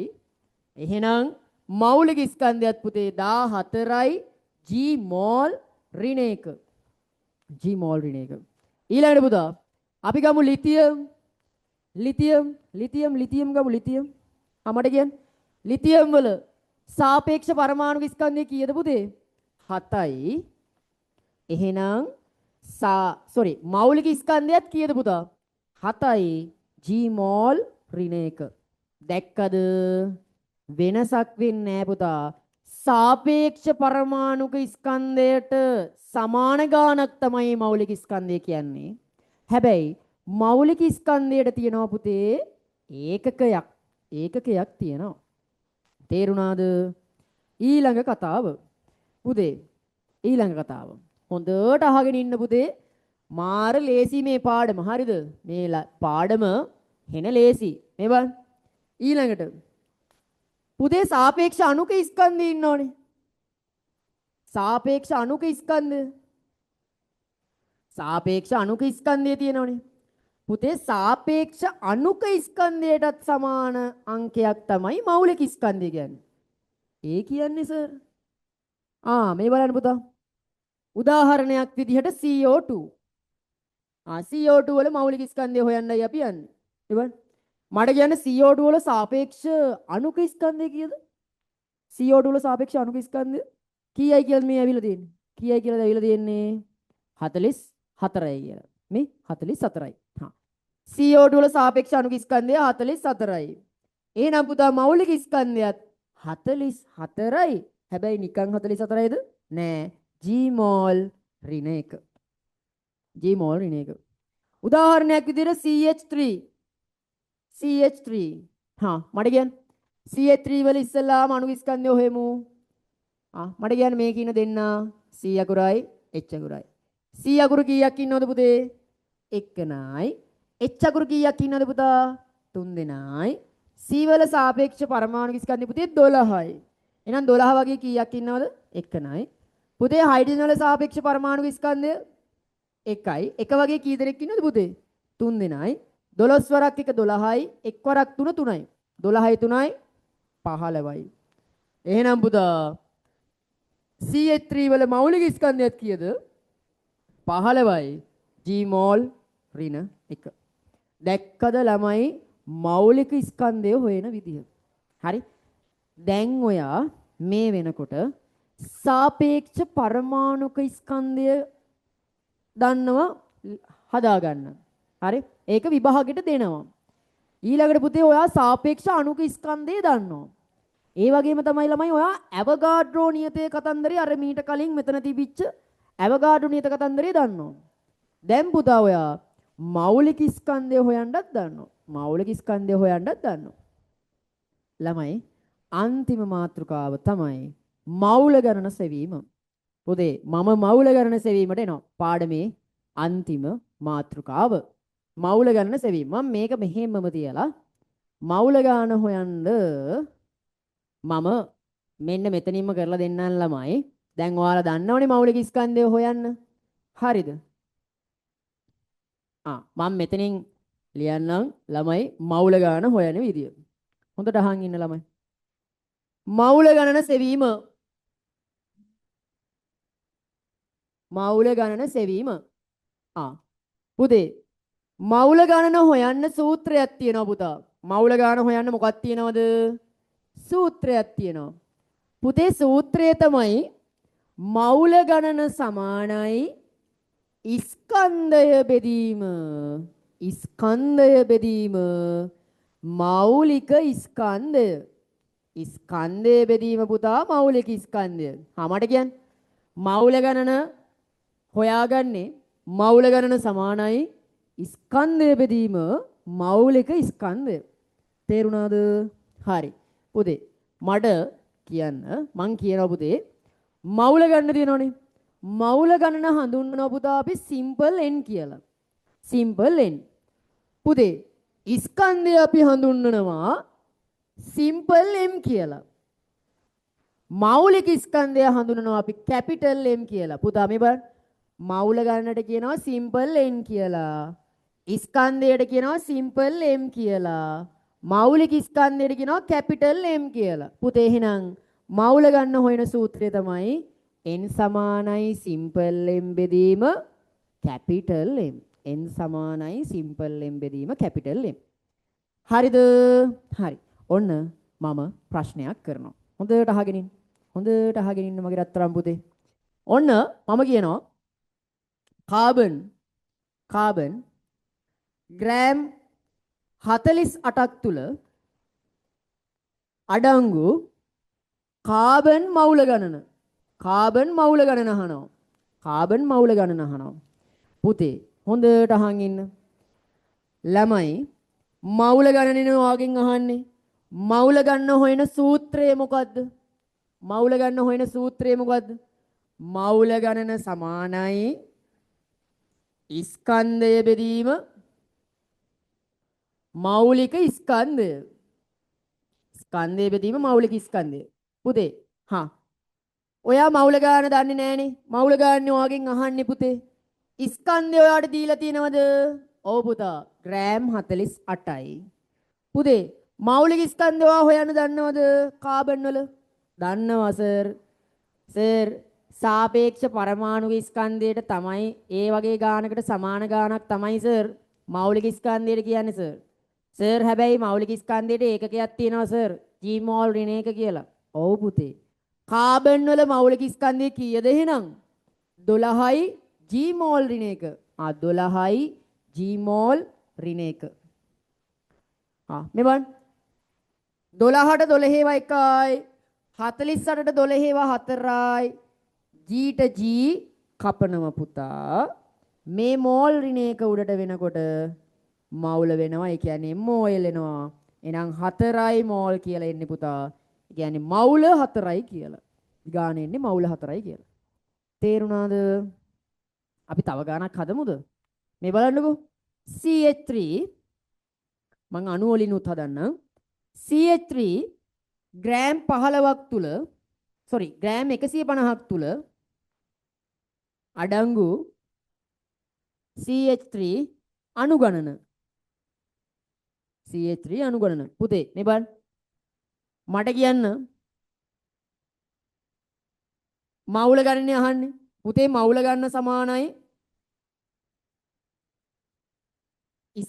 එහෙනම් මෞලික ස්කන්ධයත් පුතේ 14යි G මෝල් ඍණ 1. G මෝල් ඍණ 1. ඊළඟට පුතා අපි ගමු ලිතියම්. ලිතියම් ගමු ලිතියම්. මට කියන්නේ ලිතියම් වල සාපේක්ෂ පරමාණු ස්කන්ධය කීයද පුතේ? 7යි. එහෙනම් මෞලික ස්කන්ධයත් කීයද පුතා? 7යි G මෝල් ඍණ 1. දැක්කද? වෙනසක් වෙන්නේ නැහැ පුතා. සාපේක්ෂ පරමාණුක ස්කන්ධයට සමාන ගානක් තමයි මෞලික ස්කන්ධය කියන්නේ. හැබැයි මෞලික ස්කන්ධයට තියෙනවා පුතේ ඒකකයක්. ඒකකයක් තියෙනවා. තේරුණාද? ඊළඟ කතාව. පුතේ ඊළඟ කතාව. හොඳට අහගෙන ඉන්න පුතේ. මාර ලේසි මේ පාඩම. හරිද? මේ පාඩම හෙන ලේසි. මේ බලන්න. ඊළඟට පුතේ සාපේක්ෂ අණුක ස්කන්ධය ඉන්නෝනේ. සාපේක්ෂ අණුක ස්කන්ධය. සාපේක්ෂ අණුක ස්කන්ධය තියෙනෝනේ. පුතේ සාපේක්ෂ අණුක ස්කන්ධයටත් සමාන අංකයක් තමයි මෞලික ස්කන්ධය කියන්නේ. ඒ කියන්නේ සර්. මේ බලන්න පුතා. උදාහරණයක් විදිහට CO2. CO2 වල මෞලික ස්කන්ධය හොයන්නයි අපි යන්නේ. ඉතින් මට කියන්න CO2 වල සාපේක්ෂ අණුක ස්කන්ධය කීයද? CO2 වල සාපේක්ෂ අණුක ස්කන්ධය කීයයි කියලා මේ ඇවිල්ලා තියෙන්නේ? කීයයි කියලාද ඇවිල්ලා තියෙන්නේ? 44යි කියලා. මේ 44යි. හා. CO2 වල සාපේක්ෂ අණුක ස්කන්ධය 44යි. එහෙනම් පුතා මෞලික ස්කන්ධයත් 44යි. හැබැයි නිකන් 44යිද? නෑ. G මෝල් ඍණ 1. G මෝල් ඍණ 1. උදාහරණයක් විදිහට CH3. CH3. හා මට කියන්න. CH3 වල ඉස්සෙල්ලාම අණු ස්කන්ධය හොයමු. මට කියන්න මේ කියන දෙන්න C අකුරයි H අකුරයි. C අකුරු කීයක් ඉන්නවද පුතේ? 1යි. H අකුරු කීයක් ඉන්නවද පුතා? 3 දෙනයි. C වල සාපේක්ෂ පරමාණු ස්කන්ධය පුතේ 12යි. එහෙනම් 12 වගේ කීයක් ඉන්නවද? 1යි. පුතේ හයිඩ්‍රජන් වල සාපේක්ෂ පරමාණු ස්කන්ධය 1යි. එක වගේ කී දෙනෙක් ඉන්නවද පුතේ? 3 දෙනයි. 12 වරක් 1 12යි. 1 වරක් 3 3යි. 12යි 3යි 15යි. එහෙනම් පුතා CH3 වල මෞලික ස්කන්ධයත් කීයද? 15යි. G මෝල් ඍණ 1. දැක්කද ළමයි මෞලික ස්කන්ධය හොයන විදිහ. හරි. දැන් ඔයා මේ වෙනකොට සාපේක්ෂ පරමාණුක ස්කන්ධය දන්නව හදාගන්න. හරි. ඒක විභාගෙට දෙනවා. ඊළඟට පුතේ ඔයා සාපේක්ෂ අණුක ස්කන්ධය දන්නවා. ඒ වගේම තමයි ළමයි ඔයා ඇවගාඩ්‍රෝ නියතයේ කතන්දරේ අර මීට කලින් මෙතන තිබිච්ච ඇවගාඩ්‍රෝ නියත කතන්දරේ දන්නවා. දැන් පුතා ඔයා මෞලික ස්කන්ධය හොයන්නත් දන්නවා. මෞලික ස්කන්ධය හොයන්නත් දන්නවා. ළමයි අන්තිම මාතෘකාව තමයි මෞල ගණන සෙවීම. පුතේ මම මෞල ගණන සෙවීමට එනවා. පාඩමේ අන්තිම මාතෘකාව. මෞල ගණන සෙවීම. මම මේක මෙහෙමම තියලා මෞල ගාන හොයන්න මම මෙන්න මෙතනින්ම කරලා දෙන්නම් ළමයි. දැන් ඔයාලා දන්නවනේ මෞලික ස්කන්ධය හොයන්න. හරිද? මම මෙතනින් ලියන්නම් ළමයි මෞල ගාන හොයන විදිය. හොඳට අහන් ඉන්න ළමයි. මෞල ගණන සෙවීම. මෞල ගණන සෙවීම. පුතේ මෞල ගණන හොයන්න සූත්‍රයක් තියෙනවා පුතා. මෞල ගාන හොයන්න මොකක්ද තියෙනවද? සූත්‍රයක් තියෙනවා. පුතේ සූත්‍රය තමයි මෞල ගණන සමානයි ස්කන්ධය බෙදීම. ස්කන්ධය බෙදීම මෞලික ස්කන්ධය. ස්කන්ධය බෙදීම පුතා මෞලික ස්කන්ධය. මට කියන්න මෞල ගණන හොයාගන්නේ මෞල ගණන සමානයි ස්කන්ධය බෙදීම මෞලික ස්කන්ධය. තේරුණාද? හරි. පුතේ මට කියන්න මං කියනවා පුතේ මෞල ගණන තියෙනවනේ. මෞල ගණන හඳුන්වනවා පුතා අපි සිම්පල් n කියලා. Simple n. පුතේ ස්කන්ධය අපි හඳුන්වනවා සිම්පල් m කියලා. මෞලික ස්කන්ධය හඳුන්වනවා අපි කැපිටල් M කියලා. පුතා මේ බලන්න. මෞල ගණනට කියනවා සිම්පල් n කියලා. ස්කන්ධයට කියනවා සිම්පල් m කියලා. මෞලික ස්කන්ධයට කියනවා කැපිටල් M කියලා. පුතේ එහෙනම් මෞල ගණන හොයන සූත්‍රය තමයි n සමානයි සිම්පල් m බෙදීම කැපිටල් M. n සමානයි සිම්පල් m බෙදීම කැපිටල් M. හරිද? හරි. ඔන්න මම ප්‍රශ්නයක් කරනවා. හොඳට අහගෙන ඉන්න. හොඳට අහගෙන ඉන්න මගේ රත්තරන් පුතේ. ඔන්න මම කියනවා කාබන් ග්‍රෑම් 48ක් තුල අඩංගු කාබන් මෞල ගණන. කාබන් මෞල ගණන අහනවා. කාබන් මෞල ගණන අහනවා. පුතේ හොඳට අහන් ඉන්න. ළමයි මෞල ගණනින වාගෙන් අහන්නේ. මෞල ගණන හොයන සූත්‍රය මොකද්ද? මෞල ගණන හොයන සූත්‍රය මොකද්ද? මෞල ගණන සමානයි ස්කන්ධය බෙදීම මෞලික ස්කන්ධය. ස්කන්ධය බෙදීම මෞලික ස්කන්ධය. පුතේ ඔයා මෞල ගාන දන්නේ නැහනේ. මෞල ගාන වාගෙන් අහන්නේ පුතේ. ස්කන්ධය ඔයාට දීලා තියෙනවද? ඔව් පුතා ග්‍රෑම් 48යි. පුතේ මෞලික ස්කන්ධය ඔයා හොයන්න දන්නවද? කාබන් වල දන්නවා සර්. සර් සාපේක්ෂ පරමාණුක ස්කන්ධයට තමයි ඒ වගේ ගානකට සමාන ගානක් තමයි සර් මෞලික ස්කන්ධයට කියන්නේ සර්. සර් හැබැයි මෞලික ස්කන්ධයට ඒකකයක් තියෙනවා සර්. G මෝල් ඍණ එක කියලා. ඔව් පුතේ. කාබන් වල මෞලික ස්කන්ධය කීයද එහෙනම්? 12යි G මෝල් ඍණ එක. 12යි G මෝල් ඍණ එක. මේ බලන්න. 12ට 12 ඒවා එකයි. 48ට 12 ඒවා හතරයි. G ට G කපනව පුතා. මේ මෝල් ඍණ එක උඩට වෙනකොට මවුල වෙනවා. ඒ කියන්නේ MOL එනවා. එහෙනම් 4යි මෝල් කියලා එන්නේ පුතා. ඒ කියන්නේ මවුල 4යි කියලා. ගාන එන්නේ මවුල 4යි කියලා. තේරුණාද? අපි තව ගානක් හදමුද? මේ බලන්නකෝ. CH3 මම අණු වලින් උත් හදන්නම්. CH3 ග්‍රෑම් 15ක් තුල ග්‍රෑම් 150ක් තුල අඩංගු CH3 අණු ගණන CH3 අණු ගණන පුතේ මේ බලන්න මට කියන්න මවුල ගණනේ අහන්නේ පුතේ මවුල ගන්න සමානයි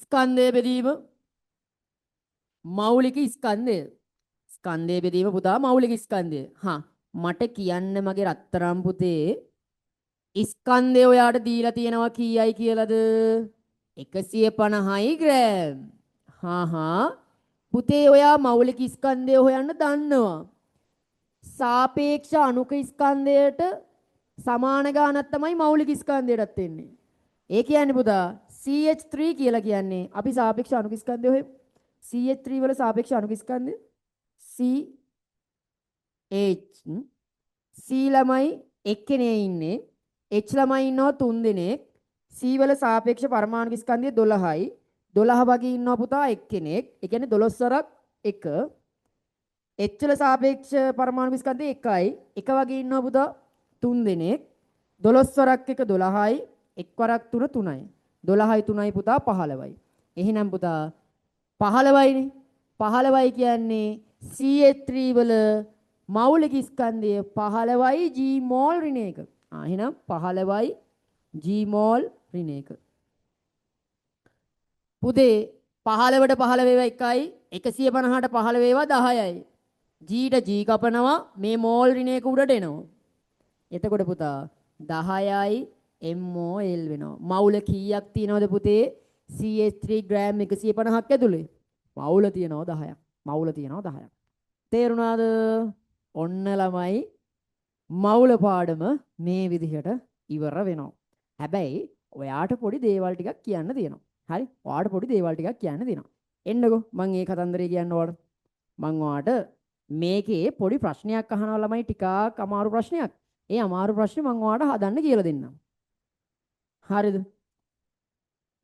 ස්කන්ධය බෙදීම මෞලික ස්කන්ධය බෙදීම පුතා මෞලික ස්කන්ධය මට කියන්න මගේ රත්තරන් පුතේ ස්කන්ධය ඔයාට දීලා තියෙනවා කීයයි කියලාද 150යි ග්‍රෑම් පුතේ ඔයා මෞලික ස්කන්ධය හොයන්න දන්නවා සාපේක්ෂ අණුක ස්කන්ධයට සමාන ගානක් තමයි මෞලික ස්කන්ධයටත් එන්නේ ඒ කියන්නේ පුතා CH3 කියලා කියන්නේ අපි සාපේක්ෂ අණුක ස්කන්ධය හොයමු CH3 වල සාපේක්ෂ අණුක ස්කන්ධය CH C ළමයි එක්කෙනේ ඉන්නේ H ළමයි ඉන්නවා 3 දෙනෙක් C වල සාපේක්ෂ පරමාණු ස්කන්ධය 12යි 12 වගේ ඉන්නවා පුතා එක්කෙනෙක් ඒ කියන්නේ 12 වරක් 1 H වල සාපේක්ෂ පරමාණු ස්කන්ධය 1යි 1 වගේ ඉන්නවා පුතා 3 දෙනෙක් 12 වරක් 1 12යි 1 වරක් 3 3යි 12යි 3යි පුතා 15යි එහෙනම් පුතා 15යිනේ 15යි කියන්නේ CH3 වල මෞලික ස්කන්ධය 15යි G මෝල් ඍණ එක. එහෙනම් 15යි G මෝල් ඍණ එක. පුතේ 15ට 15 ඒවා 1යි 150ට 15 ඒවා 10යි. G ට G කපනවා මේ මෝල් ඍණ එක උඩට එනවා. එතකොට පුතා 10යි MOL වෙනවා. මවුල කීයක් තියෙනවද පුතේ? CH3 ග්‍රෑම් 150ක් ඇතුලේ. මවුල තියෙනවා 10ක්. මවුල තියෙනවා 10ක්. තේරුණාද? ඔන්න ළමයි මවුල පාඩම මේ විදිහට ඉවර වෙනවා. හැබැයි ඔයාට පොඩි දේවල් ටිකක් කියන්න තියෙනවා. හරි? ඔයාට පොඩි දේවල් ටිකක් කියන්න තියෙනවා. එන්නකෝ මම මේ කතන්දරේ කියන්න ඔයාලට. මම ඔයාට මේකේ පොඩි ප්‍රශ්නයක් අහනවා ළමයි ටිකක් අමාරු ප්‍රශ්නයක්. ඒ අමාරු ප්‍රශ්නේ මම ඔයාට හදන්න කියලා දෙන්නම්. හරිද?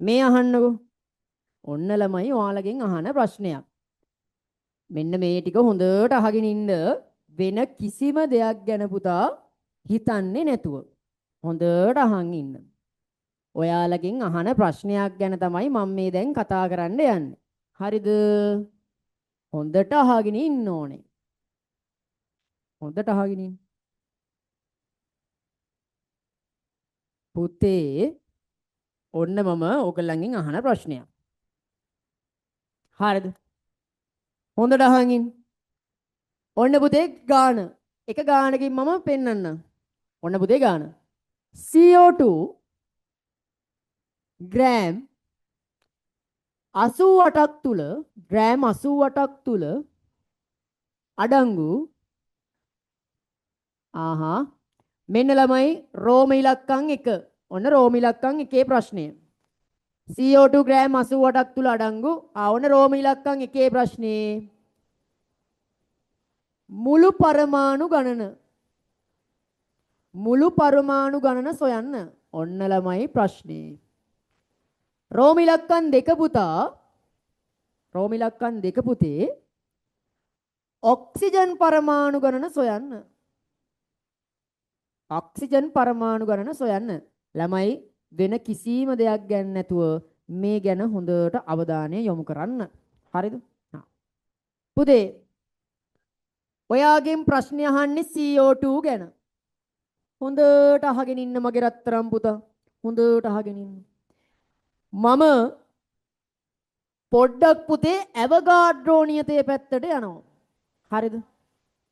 මේ අහන්නකෝ. ඔන්න ළමයි ඔයාලගෙන් අහන ප්‍රශ්නයක්. මෙන්න මේ ටික හොඳට අහගෙන ඉන්න වෙන කිසිම දෙයක් ගැන පුතා හිතන්නේ නැතුව හොඳට අහන් ඉන්න. ඔයාලගෙන් අහන ප්‍රශ්නයක් ගැන තමයි මම මේ දැන් කතා කරන්න යන්නේ. හරිද? හොඳට අහගෙන ඉන්න ඕනේ. හොඳට අහගෙන ඉන්න. පුතේ ඔන්න මම ඔයගොල්ලන්ගෙන් අහන ප්‍රශ්නයක්. හරිද? හොඳට අහන් ඉන්න. ඔන්න පුතේ ගාන. එක ගානකින් මම පෙන්නන්නම්. ඔන්න පුතේ ගාන. CO2 ග්‍රෑම් 88ක් තුල ග්‍රෑම් 88ක් තුල අඩංගු මෙන්න ළමයි රෝම ඉලක්කම් 1. ඔන්න රෝම ඉලක්කම් 1 ප්‍රශ්නය. CO2 ග්‍රෑම් 88ක් තුල අඩංගු ඔන්න රෝම ඉලක්කම් 1 ප්‍රශ්නේ. මුළු පරමාණු ගණන සොයන්න. ඔන්න ළමයි ප්‍රශ්නේ. රෝම ඉලක්කම් 2 පුතා. රෝම ඉලක්කම් 2 පුතේ. ඔක්සිජන් පරමාණු ගණන සොයන්න. ඔක්සිජන් පරමාණු ගණන සොයන්න. ළමයි වෙන කිසිම දෙයක් ගැන නැතුව මේ ගැන හොඳට අවධානය යොමු කරන්න. හරිද? පුතේ ඔයාගෙන් ප්‍රශ්න අහන්නේ CO2 ගැන. හොඳට අහගෙන ඉන්න මගේ රත්තරන් පුතා. හොඳට අහගෙන ඉන්න. මම පොඩ්ඩක් පුතේ ඇවගාඩ්‍රෝ නියතයේ පැත්තට යනවා. හරිද?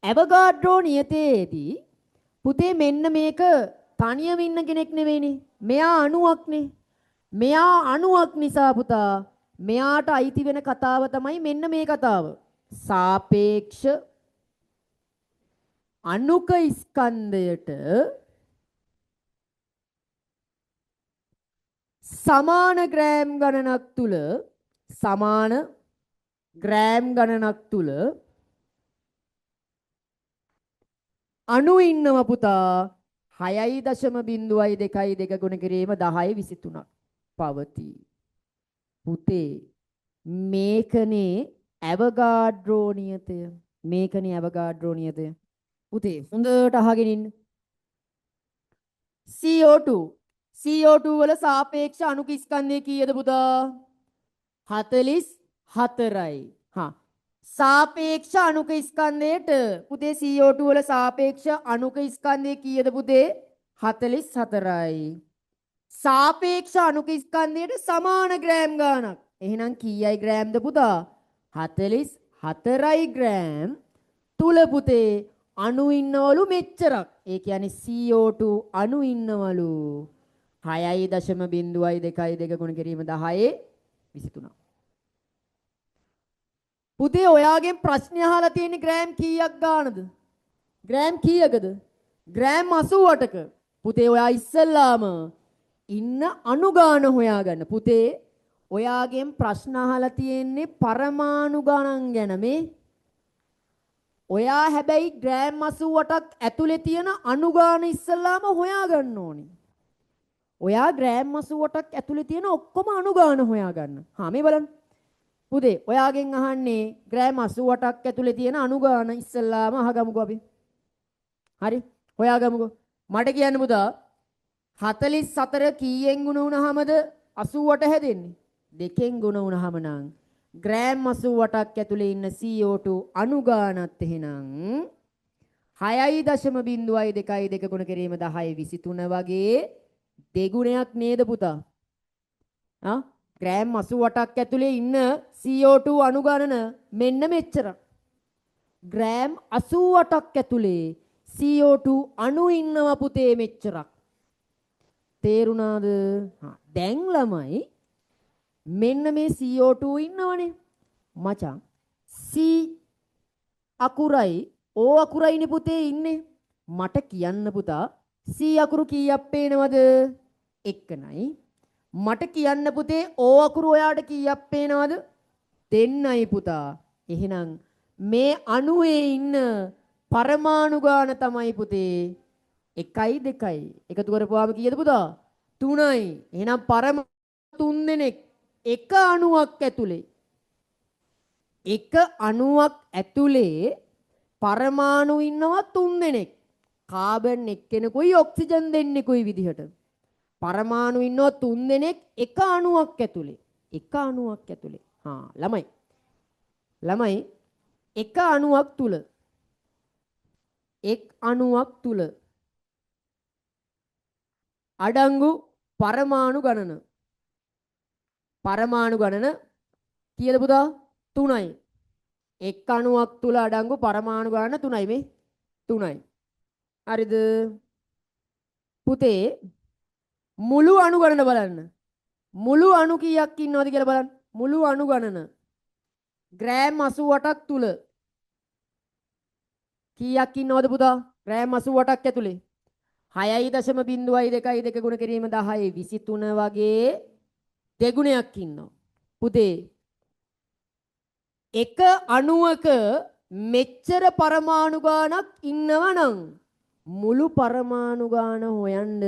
ඇවගාඩ්‍රෝ නියතයේදී පුතේ මෙන්න මේක තනියම ඉන්න කෙනෙක් නෙවෙයිනේ. මෙයා අණුවක්නේ. මෙයා අණුවක් නිසා පුතා මෙයාට අයිති වෙන කතාව තමයි මෙන්න මේ කතාව. සාපේක්ෂ අණුක ස්කන්ධයට සමාන ග්‍රෑම් ගණනක් තුල සමාන ග්‍රෑම් ගණනක් තුල අණු ඉන්නව පුතා 6.02 ගුණ කිරීම 10 23ක් පවතී. පුතේ මේකනේ ඇවගාඩ්‍රෝ නියතය. මේකනේ ඇවගාඩ්‍රෝ නියතය. පුතේ හොඳට අහගෙන ඉන්න. CO2 වල සාපේක්ෂ අණුක ස්කන්ධය කීයද පුතා? 44යි. හා සාපේක්ෂ අණුක ස්කන්ධයට පුතේ CO2 වල සාපේක්ෂ අණුක ස්කන්ධය කීයද පුතේ? 44යි. සාපේක්ෂ අණුක ස්කන්ධයට සමාන ග්‍රෑම් ගාණක්. එහෙනම් කීයයි ග්‍රෑම්ද පුතා? 44යි ග්‍රෑම් තුල පුතේ අණු ඉන්නවලු මෙච්චරක්. ඒ කියන්නේ CO2 අණු ඉන්නවලු 6.02 ගුණ කිරීම 10 23. පුතේ ඔයාගෙන් ප්‍රශ්න අහලා තියෙන්නේ ග්‍රෑම් කීයක් ගානද? ග්‍රෑම් කීයකද? ග්‍රෑම් 88ක. පුතේ ඔයා ඉස්සල්ලාම ඉන්න අණු ගාන හොයාගන්න. පුතේ ඔයාගෙන් ප්‍රශ්න අහලා තියෙන්නේ පරමාණු ගණන් ගැන මේ. ඔයා හැබැයි ග්‍රෑම් 88ක් ඇතුලේ තියෙන අණු ගාන ඉස්සල්ලාම හොයාගන්න ඕනේ. ඔයා ග්‍රෑම් 88ක් ඇතුලේ තියෙන ඔක්කොම අණු ගාන හොයාගන්න. හා මේ බලන්න. පුතේ ඔයාගෙන් අහන්නේ ග්‍රෑම් 88ක් ඇතුලේ තියෙන අණු ගාන ඉස්සල්ලාම අහගමුකෝ අපි. හරි හොයාගමුකෝ. මට කියන්න පුතා 44 කීයෙන් ගුණ වුණාමද 88 හැදෙන්නේ? දෙකෙන් ගුණ වුණාම නම් ග්‍රෑම් 88ක් ඇතුලේ ඉන්න CO2 අණු ගානත් එහෙනම් 6.02 ගුණ කිරීම 10 23 වගේ දෙගුණයක් නේද පුතා? ග්‍රෑම් 88ක් ඇතුලේ ඉන්න CO2 අණු ගණන මෙන්න මෙච්චර. ග්‍රෑම් 88ක් ඇතුලේ CO2 අණු ඉන්නවා පුතේ මෙච්චරක්. තේරුණාද? දැන් ළමයි මෙන්න මේ CO2 ඉන්නවනේ. මචං C අකුරයි O අකුරයිනේ පුතේ ඉන්නේ. මට කියන්න පුතා C අකුරු කීයක් පේනවද? 1යි. මට කියන්න පුතේ O අකුරු ඔයාට කීයක් පේනවද? 2යි පුතා. එහෙනම් මේ අණුවේ ඉන්න පරමාණු ගාන තමයි පුතේ 1යි 2යි. එකතු කරපුවාම කීයද පුතා? 3යි. එහෙනම් පරමාණු 3 දෙනෙක් එක අණුවක් ඇතුලේ පරමාණු ඉන්නවා 3 දෙනෙක්. කාබන් එක්කෙනෙකුයි ඔක්සිජන් දෙන්නෙකුයි විදිහට. පරමාණු ඉන්නවා 3 දෙනෙක් එක අණුවක් ඇතුලේ. ළමයි එක අණුවක් තුල අඩංගු පරමාණු ගණන කීයද පුතා? 3යි. එක් අණුවක් තුල අඩංගු පරමාණු ගණන 3යි මේ 3යි. හරිද? පුතේ මුළු අණු ගණන බලන්න. මුළු අණු කීයක් ඉන්නවද කියලා බලන්න. මුළු අණු ගණන ග්‍රෑම් 88ක් තුල කීයක් ඉන්නවද පුතා? ග්‍රෑම් 88ක් ඇතුලේ 6.02 ගුණ කිරීම 10 23 වගේ දෙගුණයක් ඉන්නවා. පුතේ එක අණුවක මෙච්චර පරමාණු ගානක් ඉන්නවනම් මුළු පරමාණු ගාන හොයන්න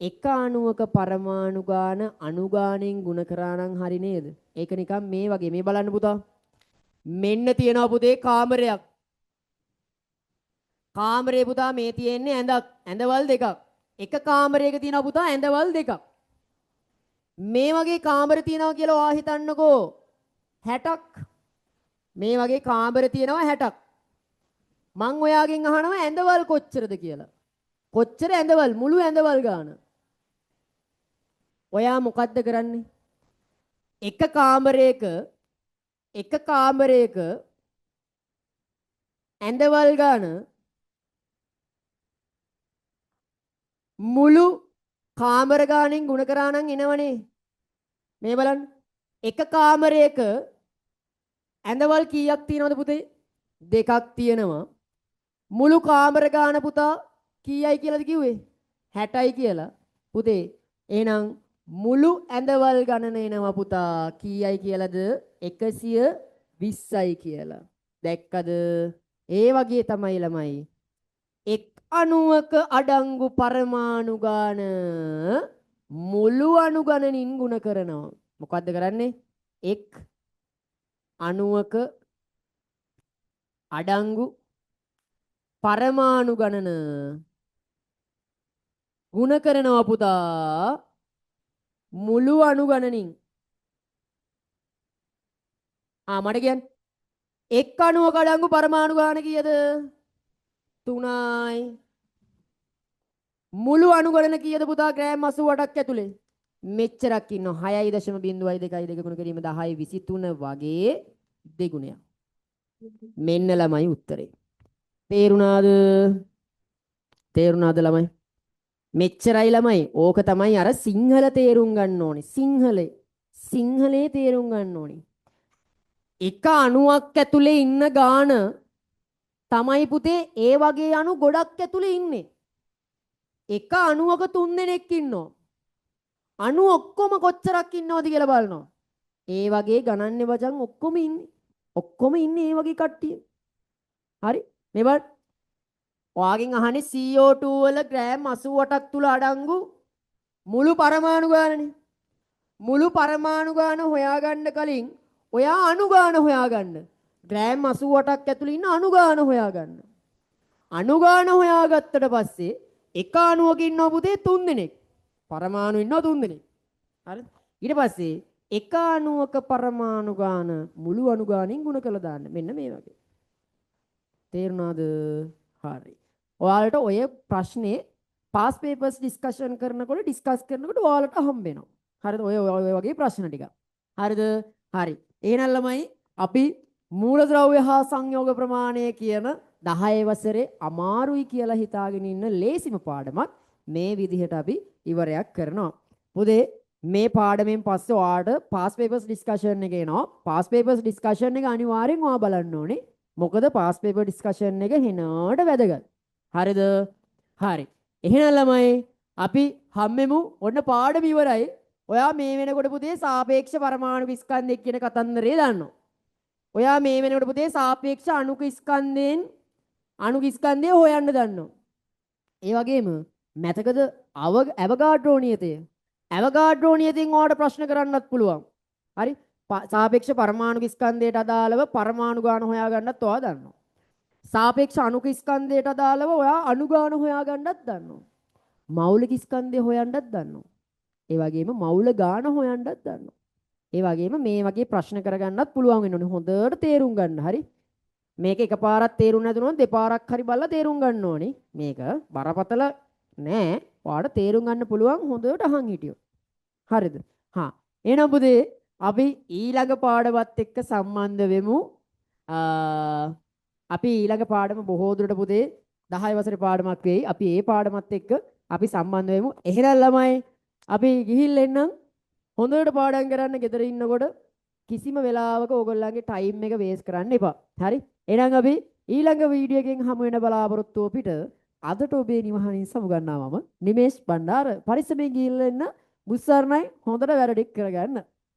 එක අණුවක පරමාණු ගාන අණු ගානෙන් ගුණ කරා නම් හරි නේද? ඒක නිකන් මේ වගේ. මේ බලන්න පුතා. මෙන්න තියෙනවා පුතේ කාමරයක්. කාමරේ පුතා මේ තියෙන්නේ ඇඳවල් දෙකක්. එක කාමරයක තියෙනවා පුතා ඇඳවල් දෙකක්. මේ වගේ කාමර තියෙනවා කියලා ඔයා හිතන්නකෝ 60ක්. මේ වගේ කාමර තියෙනවා 60ක්. මං ඔයාගෙන් අහනවා ඇඳවල් කොච්චරද කියලා. කොච්චර ඇඳවල් මුළු ඇඳවල් ගාන. ඔයා මොකද්ද කරන්නේ? එක කාමරයක ඇඳවල් ගාන මුළු කාමර ගානෙන් ගුණ කරා නම් එනවනේ. මේ බලන්න. එක කාමරයක ඇඳවල් කීයක් තියෙනවද පුතේ? දෙකක් තියෙනවා. මුළු කාමර ගාන පුතා කීයයි කියලාද කිව්වේ? 60යි කියලා. පුතේ එහෙනම් මුළු ඇඳවල් ගණන එනවා පුතා කීයයි කියලාද? 120යි කියලා. දැක්කද? ඒ වගේ තමයි ළමයි. එක් අණුවක අඩංගු පරමාණු ගාන මුළු අණු ගණනින් ගුණ කරනවා. මොකද්ද කරන්නේ? එක් අණුවක අඩංගු පරමාණු ගණන ගුණ කරනවා පුතා මුළු අණු ගණනින්. මට කියන්න. එක් අණුවක අඩංගු පරමාණු ගාන කීයද? 3යි. මුළු අණු ගණන කීයද පුතා? ග්‍රෑම් 88ක් ඇතුලේ. මෙච්චරක් ඉන්නවා. 6.02 ගුණ කිරීම 10 23 වගේ දෙගුණයක්. මෙන්න ළමයි උත්තරේ. තේරුණාද? තේරුණාද ළමයි? මෙච්චරයි ළමයි. ඕක තමයි අර සිංහල තේරුම් ගන්න ඕනේ. සිංහලේ තේරුම් ගන්න ඕනේ. එක අණුවක් ඇතුලේ ඉන්න ගාන තමයි පුතේ ඒ වගේ අණු ගොඩක් ඇතුලේ ඉන්නේ. එක අණුවක 3 දෙනෙක් ඉන්නවා. අණු ඔක්කොම කොච්චරක් ඉන්නවද කියලා බලනවා. ඒ වගේ ගණන්නේ වචන් ඔක්කොම ඉන්නේ. ඔක්කොම ඉන්නේ ඒ වගේ කට්ටිය. හරි? මේ බලන්න. ඔයාගෙන් අහන්නේ CO2 වල ග්‍රෑම් 88ක් තුල අඩංගු මුළු පරමාණු ගානනේ. මුළු පරමාණු ගාන හොයාගන්න කලින් ඔයා අණු ගාන හොයාගන්න. ග්‍රෑම් 88ක් ඇතුළේ ඉන්න අණු ගාන හොයාගන්න. අණු ගාන හොයාගත්තට පස්සේ එක අණුවක ඉන්නව පුතේ 3 දෙනෙක්. පරමාණු ඉන්නව 3 දෙනෙක්. හරිද? ඊට පස්සේ එක අණුවක පරමාණු ගාන මුළු අණු ගානින් ගුණ කරලා දාන්න. මෙන්න මේ වගේ. තේරුණාද? හරි. ඔයාලට ඔය ප්‍රශ්නේ පාස් පේපර්ස් ඩිස්කෂන් කරනකොට ඩිස්කස් කරනකොට ඔයාලට හම්බ වෙනවා. හරිද? ඔය වගේ ප්‍රශ්න ටික. හරිද? හරි. එහෙනම් ළමයි අපි මූලද්‍රව්‍ය හා සංයෝග ප්‍රමාණය කියන 10 වසරේ අමාරුයි කියලා හිතාගෙන ඉන්න ලේසිම පාඩමක් මේ විදිහට අපි ඉවරයක් කරනවා. පුතේ මේ පාඩමෙන් පස්සේ ඔයාලට පාස් පේපර්ස් ඩිස්කෂන් එක එනවා. පාස් පේපර්ස් ඩිස්කෂන් එක අනිවාර්යෙන් ඔයා බලන්න ඕනේ. මොකද පාස් පේපර් ඩිස්කෂන් එක හෙනාට වැදගත්. හරිද? හරි. එහෙනම් ළමයි අපි හැමෙමු ඔන්න පාඩම ඉවරයි. ඔයා මේ වෙනකොට පුතේ සාපේක්ෂ පරමාණු ස්කන්ධය කියන කතන්දරේ දන්නවා. ඔයා මේ වෙනකොට පුතේ සාපේක්ෂ අණුක ස්කන්ධය හොයන්න දන්නවා. ඒ වගේම මතකද ඇවගාඩ්‍රෝ නියතය. ඇවගාඩ්‍රෝ නියතෙන් ඔයාලට ප්‍රශ්න කරන්නත් පුළුවන්. හරි? සාපේක්ෂ පරමාණු ස්කන්ධයට අදාළව පරමාණු ගාන හොයාගන්නත් ඔයා දන්නවා. සාපේක්ෂ අණුක ස්කන්ධයට අදාළව ඔයා අණු ගාන හොයාගන්නත් දන්නවා. මෞලික ස්කන්ධය හොයන්නත් දන්නවා. ඒ වගේම මෞල ගාන හොයන්නත් දන්නවා. ඒ වගේම මේ වගේ ප්‍රශ්න කරගන්නත් පුළුවන් වෙනෝනේ. හොඳට තේරුම් ගන්න. හරි? මේක එකපාරක් තේරුම් නැතුනොත් දෙපාරක් හරි බලලා තේරුම් ගන්න ඕනේ. මේක බරපතල නෑ. ඔයාලට තේරුම් ගන්න පුළුවන් හොඳට අහන් හිටියොත්. හරිද? එහෙනම් පුතේ අපි ඊළඟ පාඩමත් එක්ක සම්බන්ධ වෙමු. අපි ඊළඟ පාඩම බොහෝ දුරට පුතේ 10 වසරේ පාඩමක් වෙයි. අපි ඒ පාඩමත් එක්ක අපි සම්බන්ධ වෙමු. එහෙනම් ළමයි අපි ගිහිල්ලා එන්නම්. හොඳට පාඩම් කරන්න ගෙදර ඉන්නකොට කිසිම වෙලාවක ඕගොල්ලන්ගේ ටයිම් එක වේස්ට් කරන්න එපා. හරි? එහෙනම් අපි ඊළඟ වීඩියෝ එකෙන් හමු වෙන බලාපොරොත්තුව පිට අදට ඔබේ නිවහනින් සමුගන්නවා මම නිමේෂ් බණ්ඩාර. පරිස්සමෙන් ගිහිල්ලා එන්න. බුස්සර්ණයි හොඳට වැඩ ටික කරගන්න.